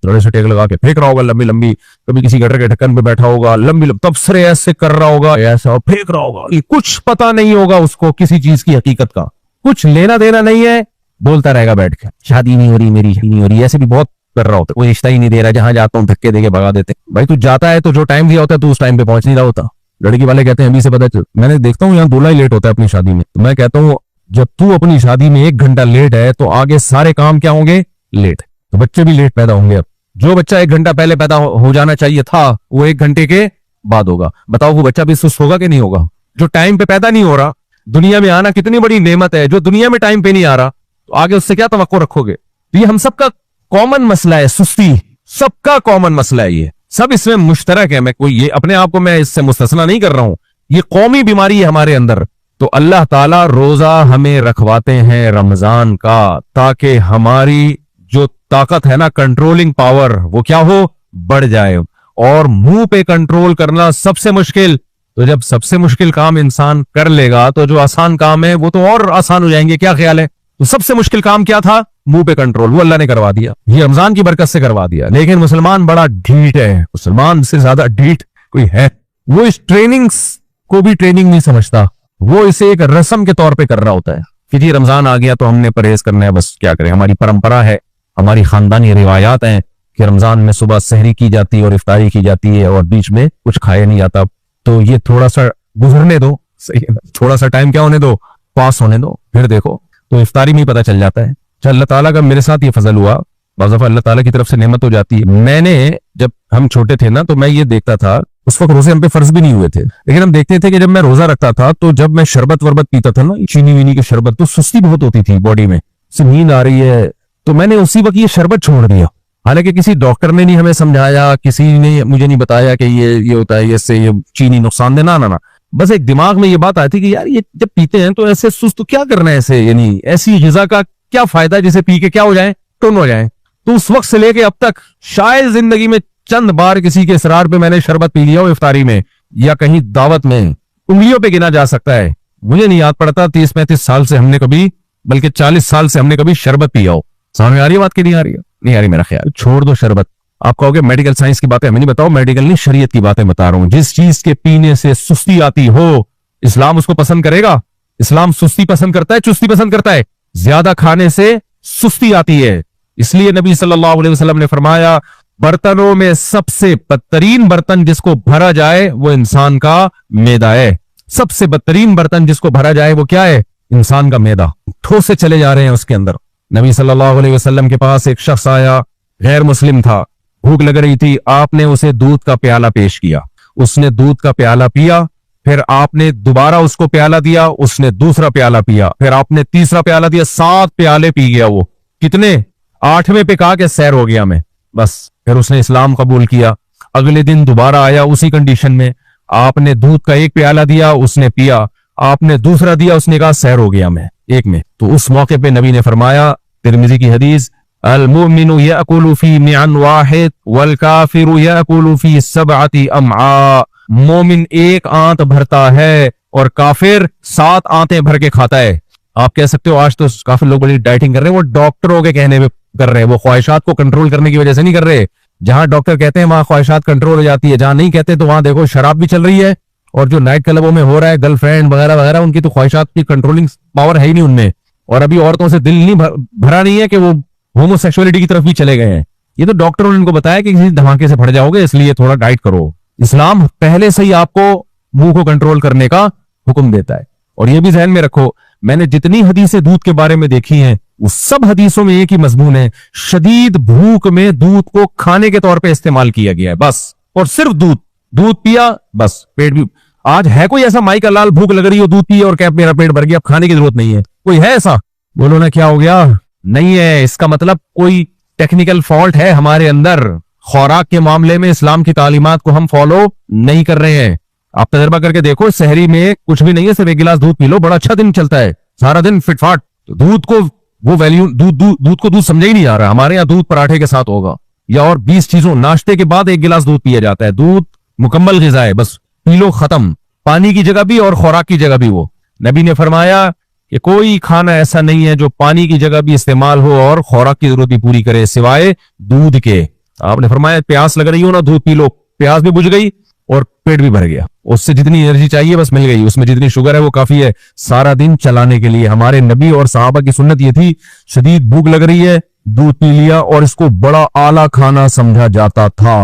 थोड़े से टेक लगा के फेंक रहा होगा लंबी लंबी, कभी किसी गटर के ढक्कन पे बैठा होगा, लंबी तबसरे ऐसे कर रहा होगा, ऐसा फेंक रहा होगा। कुछ पता नहीं होगा उसको किसी चीज की हकीकत का, कुछ लेना देना नहीं है, बोलता रहेगा बैठ के, शादी नहीं हो रही मेरी, नहीं हो रही। ऐसे भी बहुत कर रहा होता है, कोई रिश्ता ही नहीं दे रहा, जहां जाता हूँ धक्के देके भगा देते। भाई तू जाता है तो जो टाइम दिया होता है तू उस टाइम पे पहुंच नहीं रहा होता। लड़की वाले कहते हैं अभी से पता चल। मैंने देखता हूँ यहाँ दूल्हा ही लेट होता है अपनी शादी में। तो मैं कहता हूँ जब तू अपनी शादी में 1 घंटा लेट है तो आगे सारे काम क्या होंगे, लेट। तो बच्चे भी लेट पैदा होंगे। अब जो बच्चा 1 घंटा पहले पैदा हो जाना चाहिए था, वो 1 घंटे के बाद होगा। बताओ वो बच्चा भी सुस्त होगा कि नहीं होगा। जो टाइम पे पैदा नहीं हो रहा, दुनिया में आना कितनी बड़ी नेमत है। जो दुनिया में टाइम पे नहीं आ रहा तो आगे उससे क्या तवक्को रखोगे। तो ये हम सबका कॉमन मसला है, सुस्ती सबका कॉमन मसला है, ये सब इसमें मुश्तरक है। मैं कोई ये अपने आप को मैं इससे मुस्तस्ना नहीं कर रहा हूं, ये कौमी बीमारी है हमारे अंदर। तो अल्लाह ताला रोजा हमें रखवाते हैं रमजान का, ताकि हमारी जो ताकत है ना, कंट्रोलिंग पावर, वो क्या हो, बढ़ जाए। और मुंह पे कंट्रोल करना सबसे मुश्किल, तो जब सबसे मुश्किल काम इंसान कर लेगा तो जो आसान काम है वो तो और आसान हो जाएंगे। क्या ख्याल है? तो सबसे मुश्किल काम क्या था? मुंह पे कंट्रोल, वो अल्लाह ने करवा दिया, ये रमजान की बरकत से करवा दिया। लेकिन मुसलमान बड़ा ढीठ है, मुसलमान से ज्यादा ढीठ कोई है? वो इस ट्रेनिंग्स को भी ट्रेनिंग नहीं समझता, वो इसे एक रस्म के तौर पे कर रहा होता है कि जी रमजान आ गया तो हमने परहेज करना है, बस क्या करें, हमारी परंपरा है, हमारी खानदानी रिवायात हैं कि रमजान में सुबह सहरी की जाती है और इफ्तारी की जाती है और बीच में कुछ खाया नहीं जाता। तो ये थोड़ा सा गुजरने दो, सही है, थोड़ा सा टाइम क्या होने दो, पास होने दो, फिर देखो। तो इफ्तारी में ही पता चल जाता है। अच्छा, अल्लाह ताला का मेरे साथ ये फजल हुआ, बाज़ दफ़ा अल्लाह ताला की तरफ से नेमत हो जाती है। मैंने जब हम छोटे थे ना तो मैं ये देखता था, उस वक्त रोजे हम पे फर्ज भी नहीं हुए थे, लेकिन हम देखते थे कि जब मैं रोजा रखता था तो जब मैं शरबत वरबत पीता था ना, चीनी वीनी के शरबत, तो सुस्ती बहुत होती थी बॉडी में, से नींद आ रही है। तो मैंने उसी वक्त ये शरबत छोड़ दिया। हालांकि किसी डॉक्टर ने नहीं हमें समझाया, किसी ने मुझे नहीं बताया कि ये होता है, इससे ये चीनी नुकसान देना ना, बस एक दिमाग में ये बात आई थी कि यार ये जब पीते हैं तो ऐसे सुस्त, तो क्या करना है ऐसे, यानी ऐसी ग़िज़ा का क्या फायदा जिसे पी के क्या हो जाए, टुन हो जाए। तो उस वक्त से लेके अब तक शायद जिंदगी में चंद बार किसी के इसरार पे मैंने शरबत पी लिया हो इफ्तारी में या कहीं दावत में, उंगलियों पे गिना जा सकता है। मुझे नहीं याद पड़ता 30-35 साल से हमने कभी, बल्कि 40 साल से हमने कभी शरबत पिया हो। समझ में आ रही है बात की नहीं आ रही है? नहीं आ रही मेरा ख्याल। छोड़ दो शरबत। आप कहोगे मेडिकल साइंस की बातें हमें नहीं बताओ, मेडिकल नहीं, शरीयत की बातें बता रहा हूं। जिस चीज के पीने से सुस्ती आती हो, इस्लाम उसको पसंद करेगा? इस्लाम सुस्ती पसंद करता है, चुस्ती पसंद करता है? ज्यादा खाने से सुस्ती आती है। इसलिए नबी सल्लल्लाहु अलैहि वसल्लम ने फरमाया, बर्तनों में सबसे बदतरीन बर्तन जिसको भरा जाए वो इंसान का मैदा है। सबसे बदतरीन बर्तन जिसको भरा जाए वो क्या है? इंसान का मैदा। ठोसे चले जा रहे हैं उसके अंदर। नबी सल्लल्लाहु अलैहि वसल्लम के पास एक शख्स आया, गैर मुस्लिम था, भूख लग रही थी, आपने उसे दूध का प्याला पेश किया, उसने दूध का प्याला पिया, फिर आपने दोबारा उसको प्याला दिया, उसने दूसरा प्याला पिया, फिर आपने तीसरा प्याला दिया, 7 प्याले पी गया वो। कितने? 8वें पे कहा कि सैर हो गया मैं, बस। फिर उसने इस्लाम कबूल किया। अगले दिन दोबारा आया उसी कंडीशन में, आपने दूध का 1 प्याला दिया, उसने पिया, आपने दूसरा दिया, उसने कहा सैर हो गया मैं 1 में। तो उस मौके पे नबी ने फरमाया, तिरमिज़ी की हदीस, अल मुमिनु याकुलु फी मिअन वाहिद वल काफिरु याकुलु फी सबअति अमआ। मोमिन 1 आंत भरता है और काफिर 7 आंतें भर के खाता है। आप कह सकते हो आज तो काफी लोग बड़ी डाइटिंग कर रहे हैं, वो डॉक्टरों के कहने पे कर रहे हैं, वो ख्वाहिशात को कंट्रोल करने की वजह से नहीं कर रहे। जहां डॉक्टर कहते हैं वहां ख्वाहिशात कंट्रोल हो जाती है, जहां नहीं कहते तो वहां देखो शराब भी चल रही है, और जो नाइट क्लबों में हो रहा है, गर्लफ्रेंड वगैरह वगैरह, उनकी तो ख्वाहिशात की कंट्रोलिंग पावर है ही नहीं उनमें। और अभी औरतों से दिल नहीं भरा नहीं है कि वो होमोसेक्सुअलिटी की तरफ भी चले गए हैं। ये तो डॉक्टरों ने उनको बताया कि किसी धमाके से फट जाओगे, इसलिए थोड़ा डाइट करो। इस्लाम पहले से ही आपको मुंह को कंट्रोल करने का हुक्म देता है। और ये भी ध्यान में रखो, मैंने जितनी हदीसें दूध के बारे में देखी हैं, उस सब हदीसों में एक ही मजमून है, शदीद भूख में दूध को खाने के तौर पे इस्तेमाल किया गया है, बस। और सिर्फ दूध पिया, बस, पेट भी। आज है कोई ऐसा माई का लाल, भूख लग रही हो, दूध पिए और क्या मेरा पेट भर गया, अब खाने की जरूरत नहीं है? कोई है ऐसा? बोलो ना क्या हो गया? नहीं है। इसका मतलब कोई टेक्निकल फॉल्ट है हमारे अंदर। खुराक के मामले में इस्लाम की तालीमात को हम फॉलो नहीं कर रहे हैं। आप तजर्बा करके देखो, सहरी में कुछ भी नहीं है, सिर्फ 1 गिलास दूध पी लो, बड़ा अच्छा दिन चलता है, सारा दिन फिटफाट। तो दूध को वो वैल्यू, दूध को दूध समझा ही नहीं जा रहा। हमारे यहाँ दूध पराठे के साथ होगा, या और 20 चीजों, नाश्ते के बाद 1 गिलास दूध पिया जाता है। दूध मुकम्मल ग़िज़ा है, बस पी लो, खत्म। पानी की जगह भी और खुराक की जगह भी वो। नबी ने फरमाया कि कोई खाना ऐसा नहीं है जो पानी की जगह भी इस्तेमाल हो और खुराक की जरूरत भी पूरी करे, सिवाय दूध के। आपने फरमाया प्यास लग रही हो ना, दूध पी लो, प्यास भी बुझ गई और पेट भी भर गया, उससे जितनी एनर्जी चाहिए बस मिल गई, उसमें जितनी शुगर है वो काफी है सारा दिन चलाने के लिए। हमारे नबी और सहाबा की सुन्नत ये थी, शदीद भूख लग रही है, दूध पी लिया, और इसको बड़ा आला खाना समझा जाता था।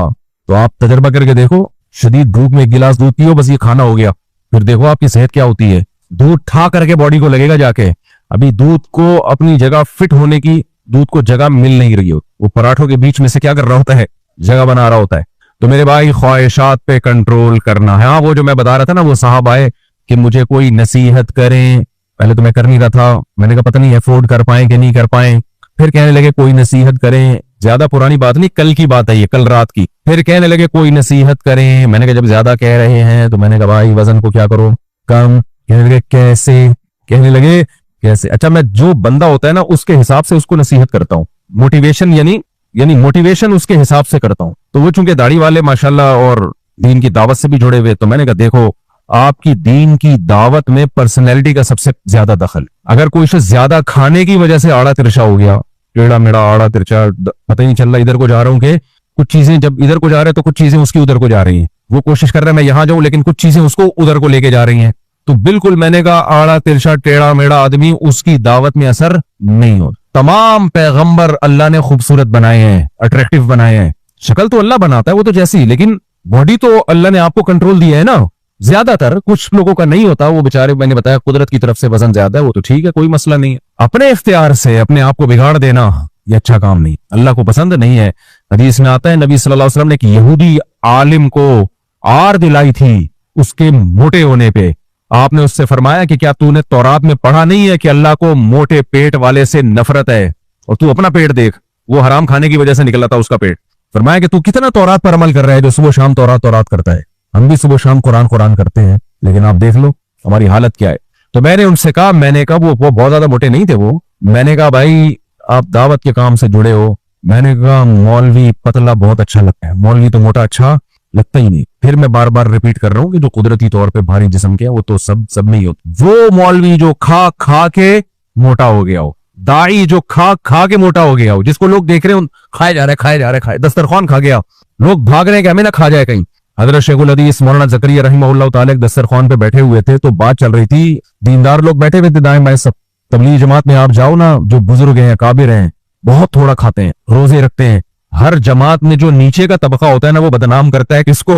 तो आप तजर्बा करके देखो, शदीद भूख में 1 गिलास दूध पियो, बस ये खाना हो गया, फिर देखो आपकी सेहत क्या होती है। दूध ठा करके बॉडी को लगेगा जाके। अभी दूध को अपनी जगह फिट होने की, दूध को जगह मिल नहीं रही हो, वो पराठों के बीच में से क्या कर रहा होता है, जगह बना रहा होता है। तो मेरे भाई, ख्वाहिशात पे कंट्रोल करना है। हाँ, वो जो मैं बता रहा था ना, वो साहब आए कि मुझे कोई नसीहत करें। पहले तो मैं कर नहीं रहा था, मैंने कहा पता नहीं अफोर्ड कर पाए कि नहीं कर पाए। फिर कहने लगे कोई नसीहत करें, ज्यादा पुरानी बात नहीं, कल की बात है ये, कल रात की। फिर कहने लगे कोई नसीहत करें। मैंने कहा जब ज्यादा कह रहे हैं तो मैंने कहा भाई वजन को क्या करो कम। कहने लगे कैसे, कहने लगे कैसे। अच्छा, मैं जो बंदा होता है ना उसके हिसाब से उसको नसीहत करता हूँ, मोटिवेशन यानी मोटिवेशन उसके हिसाब से करता हूँ। तो वो चूंकि दाढ़ी वाले माशाल्लाह और दीन की दावत से भी जुड़े हुए, तो मैंने कहा देखो आपकी दीन की दावत में पर्सनैलिटी का सबसे ज्यादा दखल। अगर कोई शख्स ज्यादा खाने की वजह से आड़ा तिरछा हो गया, टेढ़ा मेढ़ा आड़ा तिरछा, पता ही नहीं चल रहा इधर को जा रहा हूँ कि कुछ चीजें जब इधर को जा रहे हैं तो कुछ चीजें उसकी उधर को जा रही हैं। वो कोशिश कर रहा है मैं यहां जाऊं लेकिन कुछ चीजें उसको उधर को लेके जा रही हैं। तो बिल्कुल मैंने कहा आड़ा तिरछा टेढ़ा मेढ़ा आदमी उसकी दावत में असर नहीं होता। तमाम पैगंबर अल्लाह ने खूबसूरत बनाए हैं, अट्रैक्टिव बनाए हैं। शक्ल तो अल्लाह बनाता है वो तो जैसी, लेकिन बॉडी तो अल्लाह ने आपको कंट्रोल दिया है ना। ज्यादातर कुछ लोगों का नहीं होता, वो बेचारे मैंने बताया कुदरत की तरफ से वजन ज्यादा है, वो तो ठीक है, कोई मसला नहीं है। अपने इख्तियार से अपने आप को बिगाड़ देना ये अच्छा काम नहीं, अल्लाह को पसंद नहीं है। हदीस में आता है नबी सल्लल्लाहु अलैहि वसल्लम ने एक यहूदी आलिम को आर दिलाई थी उसके मोटे होने पे। आपने उससे फरमाया कि क्या तूने तौरात में पढ़ा नहीं है कि अल्लाह को मोटे पेट वाले से नफरत है, और तू अपना पेट देख, वो हराम खाने की वजह से निकला था उसका पेट। फरमाया कि तू कितना तौरात पर अमल कर रहा है, जो सुबह शाम तौरात करता है। हम भी सुबह शाम कुरान करते हैं, लेकिन आप देख लो हमारी हालत क्या है। तो मैंने उनसे कहा, मैंने कहा वो बहुत ज्यादा मोटे नहीं थे वो। मैंने कहा भाई आप दावत के काम से जुड़े हो। मैंने कहा मौलवी पतला बहुत अच्छा लगता है, मौलवी तो मोटा अच्छा लगता ही नहीं। फिर मैं बार बार रिपीट कर रहा हूँ कि जो कुदरती तौर पे भारी जिस्म के है वो तो सब में ही होता। वो मौलवी जो खा खा के मोटा हो गया हो, दाई जो खा खा के मोटा हो गया हो, जिसको लोग देख रहे हो खाए जा रहे, दस्तरखान खा गया, लोग भाग रहे हैं कि हमें ना खा जाए कहीं। हजरत शेखुल हदीस मौलाना ज़करिया रहमहुल्लाह ताला दस्तरखान पे बैठे हुए थे, तो बात चल रही थी, दीनदार लोग बैठे हुए थे दाएं बाएं सब। तबलीग जमात में आप जाओ ना, जो बुजुर्ग हैं काबिर हैं, बहुत थोड़ा खाते हैं, रोजे रखते हैं। हर जमात में जो नीचे का तबका होता है ना वो बदनाम करता है किसको,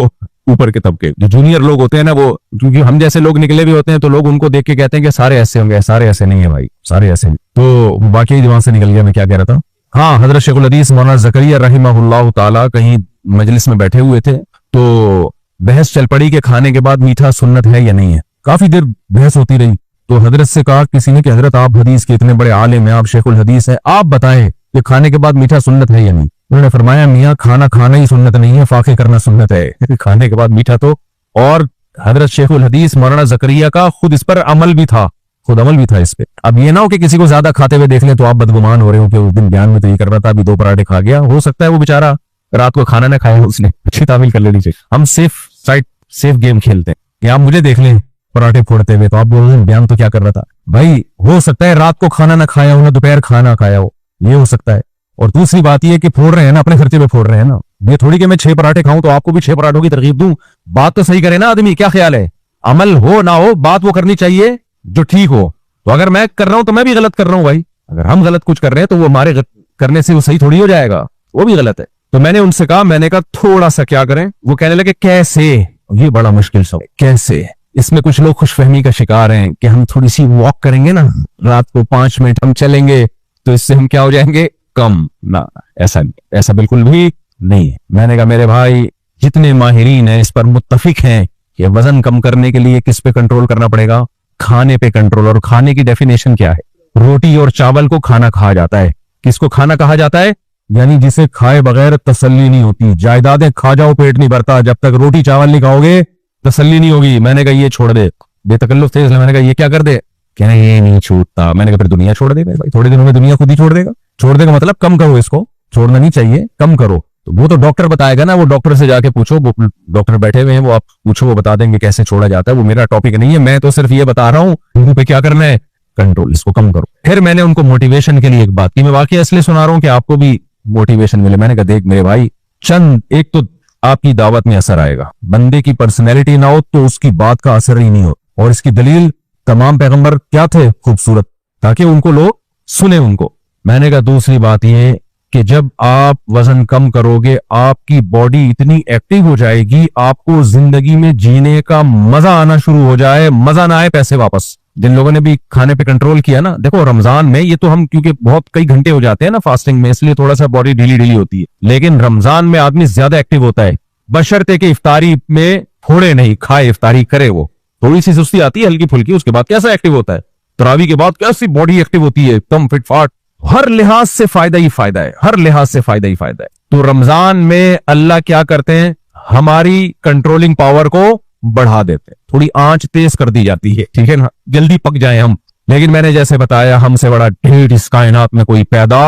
ऊपर के तबके। जो जूनियर लोग होते हैं ना वो, क्योंकि हम जैसे लोग निकले भी होते हैं तो लोग उनको देख के कहते हैं कि सारे ऐसे होंगे। सारे ऐसे नहीं है भाई, सारे ऐसे नहीं। तो बाकी दिमाग से निकल गया मैं क्या कह रहा था। हाँ, हजरत शेखुल हदीस मौलाना ज़करिया रहमहुल्लाह ताला कहीं मजलिस में बैठे हुए थे, तो बहस चल पड़ी कि खाने के बाद मीठा सुन्नत है या नहीं है। काफी देर बहस होती रही, तो हजरत से कहा किसी ने कि हजरत आप हदीस के इतने बड़े आलिम हैं, आप शेखुल हदीस हैं, आप बताएं कि खाने के बाद मीठा सुन्नत है या नहीं। उन्होंने फरमाया मियाँ खाना खाना ही सुन्नत नहीं है, फाके करना सुन्नत है। खाने के बाद मीठा तो, और हजरत शेखुल हदीस मौलाना ज़करिया का खुद इस पर अमल भी था, खुद अमल भी था इस पे। अब ये ना हो कि किसी को ज्यादा खाते हुए देख ले तो आप बदगुमान हो रहे हो कि उस दिन बयान में तो ये कर रहा था, अभी 2 पराठे खा गया। हो सकता है वो बेचारा रात को खाना ना खाया, उसने अच्छी तामील कर लेनी चाहिए। हम सेफ गेम खेलते हैं कि आप मुझे देख लें पराठे फोड़ते हुए तो आप बोल रहे हैं बयान तो क्या कर रहा था। भाई हो सकता है रात को खाना ना खाया हो ना दोपहर खाना खाया हो, ये हो सकता है। और दूसरी बात ये कि फोड़ रहे हैं ना, अपने खर्चे पे फोड़ रहे हैं ना। ये थोड़ी कि मैं 6 पराठे खाऊं तो आपको भी 6 पराठों की तरकीब दूं। बात तो सही करे ना आदमी, क्या ख्याल है। अमल हो ना हो बात वो करनी चाहिए जो ठीक हो। तो अगर मैं कर रहा हूं तो मैं भी गलत कर रहा हूं भाई। अगर हम गलत कुछ कर रहे हैं तो वो हमारे करने से वो सही थोड़ी हो जाएगा, वो भी गलत है। तो मैंने उनसे कहा, मैंने कहा थोड़ा सा क्या करें। वो कहने लगे कैसे, ये बड़ा मुश्किल सा कैसे। इसमें कुछ लोग खुशफहमी का शिकार हैं कि हम थोड़ी सी वॉक करेंगे ना, रात को 5 मिनट हम चलेंगे तो इससे हम क्या हो जाएंगे, कम ना। ऐसा नहीं, ऐसा बिल्कुल भी नहीं है। मैंने कहा मेरे भाई जितने माहिरीन हैं इस पर मुत्तफिक हैं कि वजन कम करने के लिए किस पे कंट्रोल करना पड़ेगा, खाने पे कंट्रोल। और खाने की डेफिनेशन क्या है, रोटी और चावल को खाना कहा जाता है। किसको खाना कहा जाता है, यानी जिसे खाए बगैर तसल्ली नहीं होती। जायदादें खा जाओ पेट नहीं भरता, जब तक रोटी चावल नहीं खाओगे तसल्ली नहीं होगी। मैंने कहा ये छोड़ दे, बेतकल्लुफ थे इसलिए मैंने कहा ये क्या कर दे, कहना ये नहीं छूटता। मैंने कहा फिर दुनिया छोड़ दे भाई, थोड़े दिनों में दुनिया खुद ही छोड़ देगा। छोड़ देगा मतलब कम करो, इसको छोड़ना नहीं चाहिए, कम करो। तो वो तो डॉक्टर बताएगा ना, वो डॉक्टर से जाके पूछो, वो डॉक्टर बैठे हुए हैं, वो आप पूछो, वो बता देंगे कैसे छोड़ा जाता है। वो मेरा टॉपिक नहीं है, मैं तो सिर्फ ये बता रहा हूँ हिंदू पे क्या करना है, कंट्रोल, इसको कम करो। फिर मैंने उनको मोटिवेशन के लिए एक बात की, मैं वाकई इसलिए सुना रहा हूँ कि आपको भी मोटिवेशन मिले। मैंने कहा देख मेरे भाई, चंद एक तो आपकी दावत में असर आएगा, बंदे की पर्सनैलिटी ना हो तो उसकी बात का असर ही नहीं हो। और इसकी दलील तमाम पैगंबर क्या थे, खूबसूरत, ताकि उनको लोग सुने उनको। मैंने कहा दूसरी बात ये कि जब आप वजन कम करोगे आपकी बॉडी इतनी एक्टिव हो जाएगी, आपको जिंदगी में जीने का मजा आना शुरू हो जाए, मजा ना आए पैसे वापस। जिन लोगों ने भी खाने पे कंट्रोल किया ना, देखो रमजान में ये तो हम क्योंकि बहुत कई घंटे हो जाते हैं ना फास्टिंग में, इसलिए थोड़ा सा बॉडी ढीली ढीली होती है। लेकिन रमजान में आदमी ज्यादा एक्टिव होता है, बशर्ते कि इफ्तारी में फोड़े नहीं खाए, इफ्तारी करे वो। थोड़ी सी सुस्ती आती है हल्की फुल्की, उसके बाद कैसा एक्टिव होता है, तरावी के बाद कैसी बॉडी एक्टिव होती है, एकदम फिट फाट। हर लिहाज से फायदा ही फायदा है, हर लिहाज से फायदा ही फायदा है। तो रमजान में अल्लाह क्या करते हैं, हमारी कंट्रोलिंग पावर को बढ़ा देते हैं, थोड़ी आंच तेज कर दी जाती है, ठीक है ना, जल्दी पक जाए हम। लेकिन मैंने जैसे बताया, हमसे बड़ा ढेर इस कायनात में कोई पैदा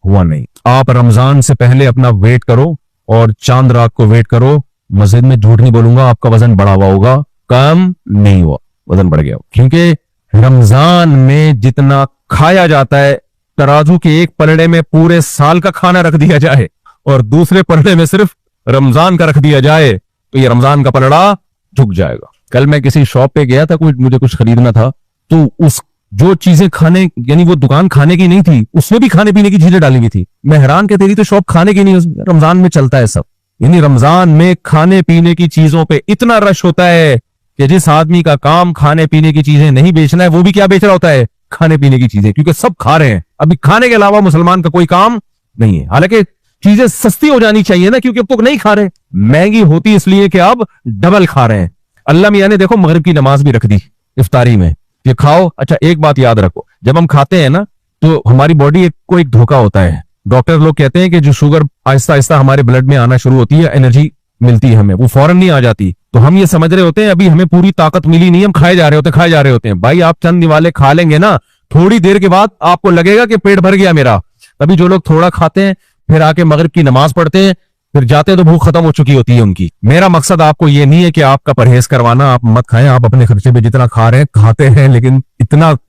हुआ नहीं। आप रमजान से पहले अपना वेट करो और चांद रात को वेट करो। मस्जिद में झूठ नहीं बोलूंगा, आपका वजन बढ़ा हुआ होगा, कम नहीं हुआ, वजन बढ़ गया। क्योंकि रमजान में जितना खाया जाता है, तराजू के एक पलड़े में पूरे साल का खाना रख दिया जाए और दूसरे पलड़े में सिर्फ रमजान का रख दिया जाए, तो ये रमजान का पलड़ा झुक जाएगा। कल मैं किसी शॉप पे गया था, मुझे कुछ खरीदना था, तो उस जो चीजें खाने, यानी वो दुकान खाने की नहीं थी, उसमें भी खाने पीने की चीजें डाली हुई थी। मैं हैरान कि तेरी तो शॉप खाने की नहीं, रमजान में चलता है सब। यानी रमजान में खाने पीने की चीजों पे इतना रश होता है कि जिस आदमी का काम खाने पीने की चीजें नहीं बेचना है, वो भी क्या बेच रहा होता है, खाने पीने की चीजें, क्योंकि सब खा रहे हैं। अभी खाने के अलावा मुसलमान का कोई काम नहीं है। हालांकि चीजें सस्ती हो जानी चाहिए ना, क्योंकि अब तो नहीं खा रहे, महंगी होती इसलिए कि अब डबल खा रहे हैं। अल्लाह मियां ने देखो मगरिब की नमाज भी रख दी इफ्तारी में, ये खाओ। अच्छा एक बात याद रखो, जब हम खाते हैं ना, तो हमारी बॉडी को एक धोखा होता है। डॉक्टर लोग कहते हैं कि जो शुगर आहिस्ता आहिस्ता हमारे ब्लड में आना शुरू होती है, एनर्जी मिलती है हमें, वो फौरन नहीं आ जाती। तो हम ये समझ रहे होते हैं अभी हमें पूरी ताकत मिली नहीं, हम खाए जा रहे होते हैं। भाई आप चंद निवाले खा लेंगे ना, थोड़ी देर के बाद आपको लगेगा कि पेट भर गया मेरा। तभी जो लोग थोड़ा खाते हैं, फिर आके मगरिब की नमाज पढ़ते हैं, फिर जाते तो भूख खत्म हो चुकी होती है उनकी। मेरा मकसद आपको ये नहीं है कि आपका परहेज करवाना, आप मत खाएं, आप अपने खर्चे पे जितना खा रहे हैं खाते हैं, लेकिन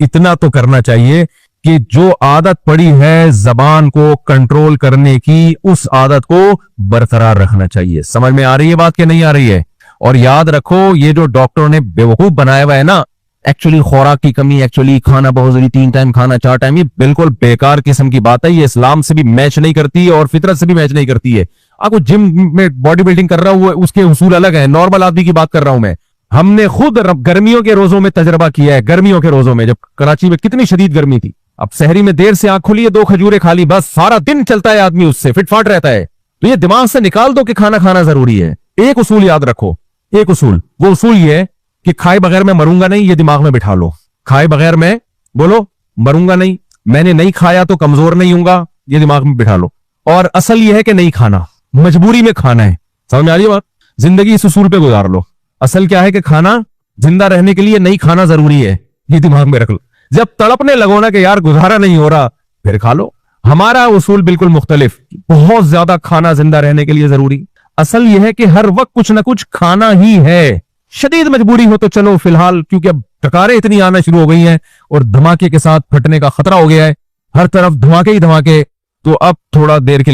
इतना तो करना चाहिए कि जो आदत पड़ी है जबान को कंट्रोल करने की, उस आदत को बरकरार रखना चाहिए। समझ में आ रही है बात कि नहीं आ रही है? और याद रखो, ये जो डॉक्टरों ने बेवकूफ बनाया हुआ है ना, एक्चुअली खुराक की कमी, एक्चुअली खाना बहुत जरूरी, 3 टाइम खाना 4 टाइम, ये बिल्कुल बेकार किस्म की बात है। ये इस्लाम से भी मैच नहीं करती और फितरत से भी मैच नहीं करती है। आपको जिम में बॉडी बिल्डिंग कर रहा हूं, उसके उसूल अलग है, नॉर्मल आदमी की बात कर रहा हूं मैं। हमने खुद गर्मियों के रोजों में तजर्बा किया है। गर्मियों के रोजों में जब कराची में कितनी शदीद गर्मी थी, अब शहरी में देर से आंख खुली है, 2 खजूरें खा ली, बस सारा दिन चलता है आदमी, उससे फिटफाट रहता है। तो ये दिमाग से निकाल दो कि खाना खाना जरूरी है। एक उसूल याद रखो, एक उसूल, वो उसूल ये है कि खाए बगैर मैं मरूंगा नहीं, ये दिमाग में बिठा लो। खाए बगैर मैं, बोलो, मरूंगा नहीं, मैंने नहीं खाया तो कमजोर नहीं हूंगा, ये दिमाग में बिठा लो। और असल ये है कि नहीं खाना, मजबूरी में खाना है। समझ में आ रही है बात? जिंदगी इस उसूल पे गुजार लो। असल क्या है कि खाना, जिंदा रहने के लिए नहीं खाना जरूरी है, ये दिमाग में रख लो। जब तड़पने लगो ना कि यार गुजारा नहीं हो रहा, फिर खा लो। हमारा उसूल बिल्कुल मुख्तलिफ, बहुत ज्यादा खाना जिंदा रहने के लिए जरूरी। असल यह है कि हर वक्त कुछ ना कुछ खाना ही है। शदीद मजबूरी हो तो चलो फिलहाल, क्योंकि अब टकारें इतनी आना शुरू हो गई हैं और धमाके के साथ फटने का खतरा हो गया है, हर तरफ धमाके ही धमाके, तो अब थोड़ा देर के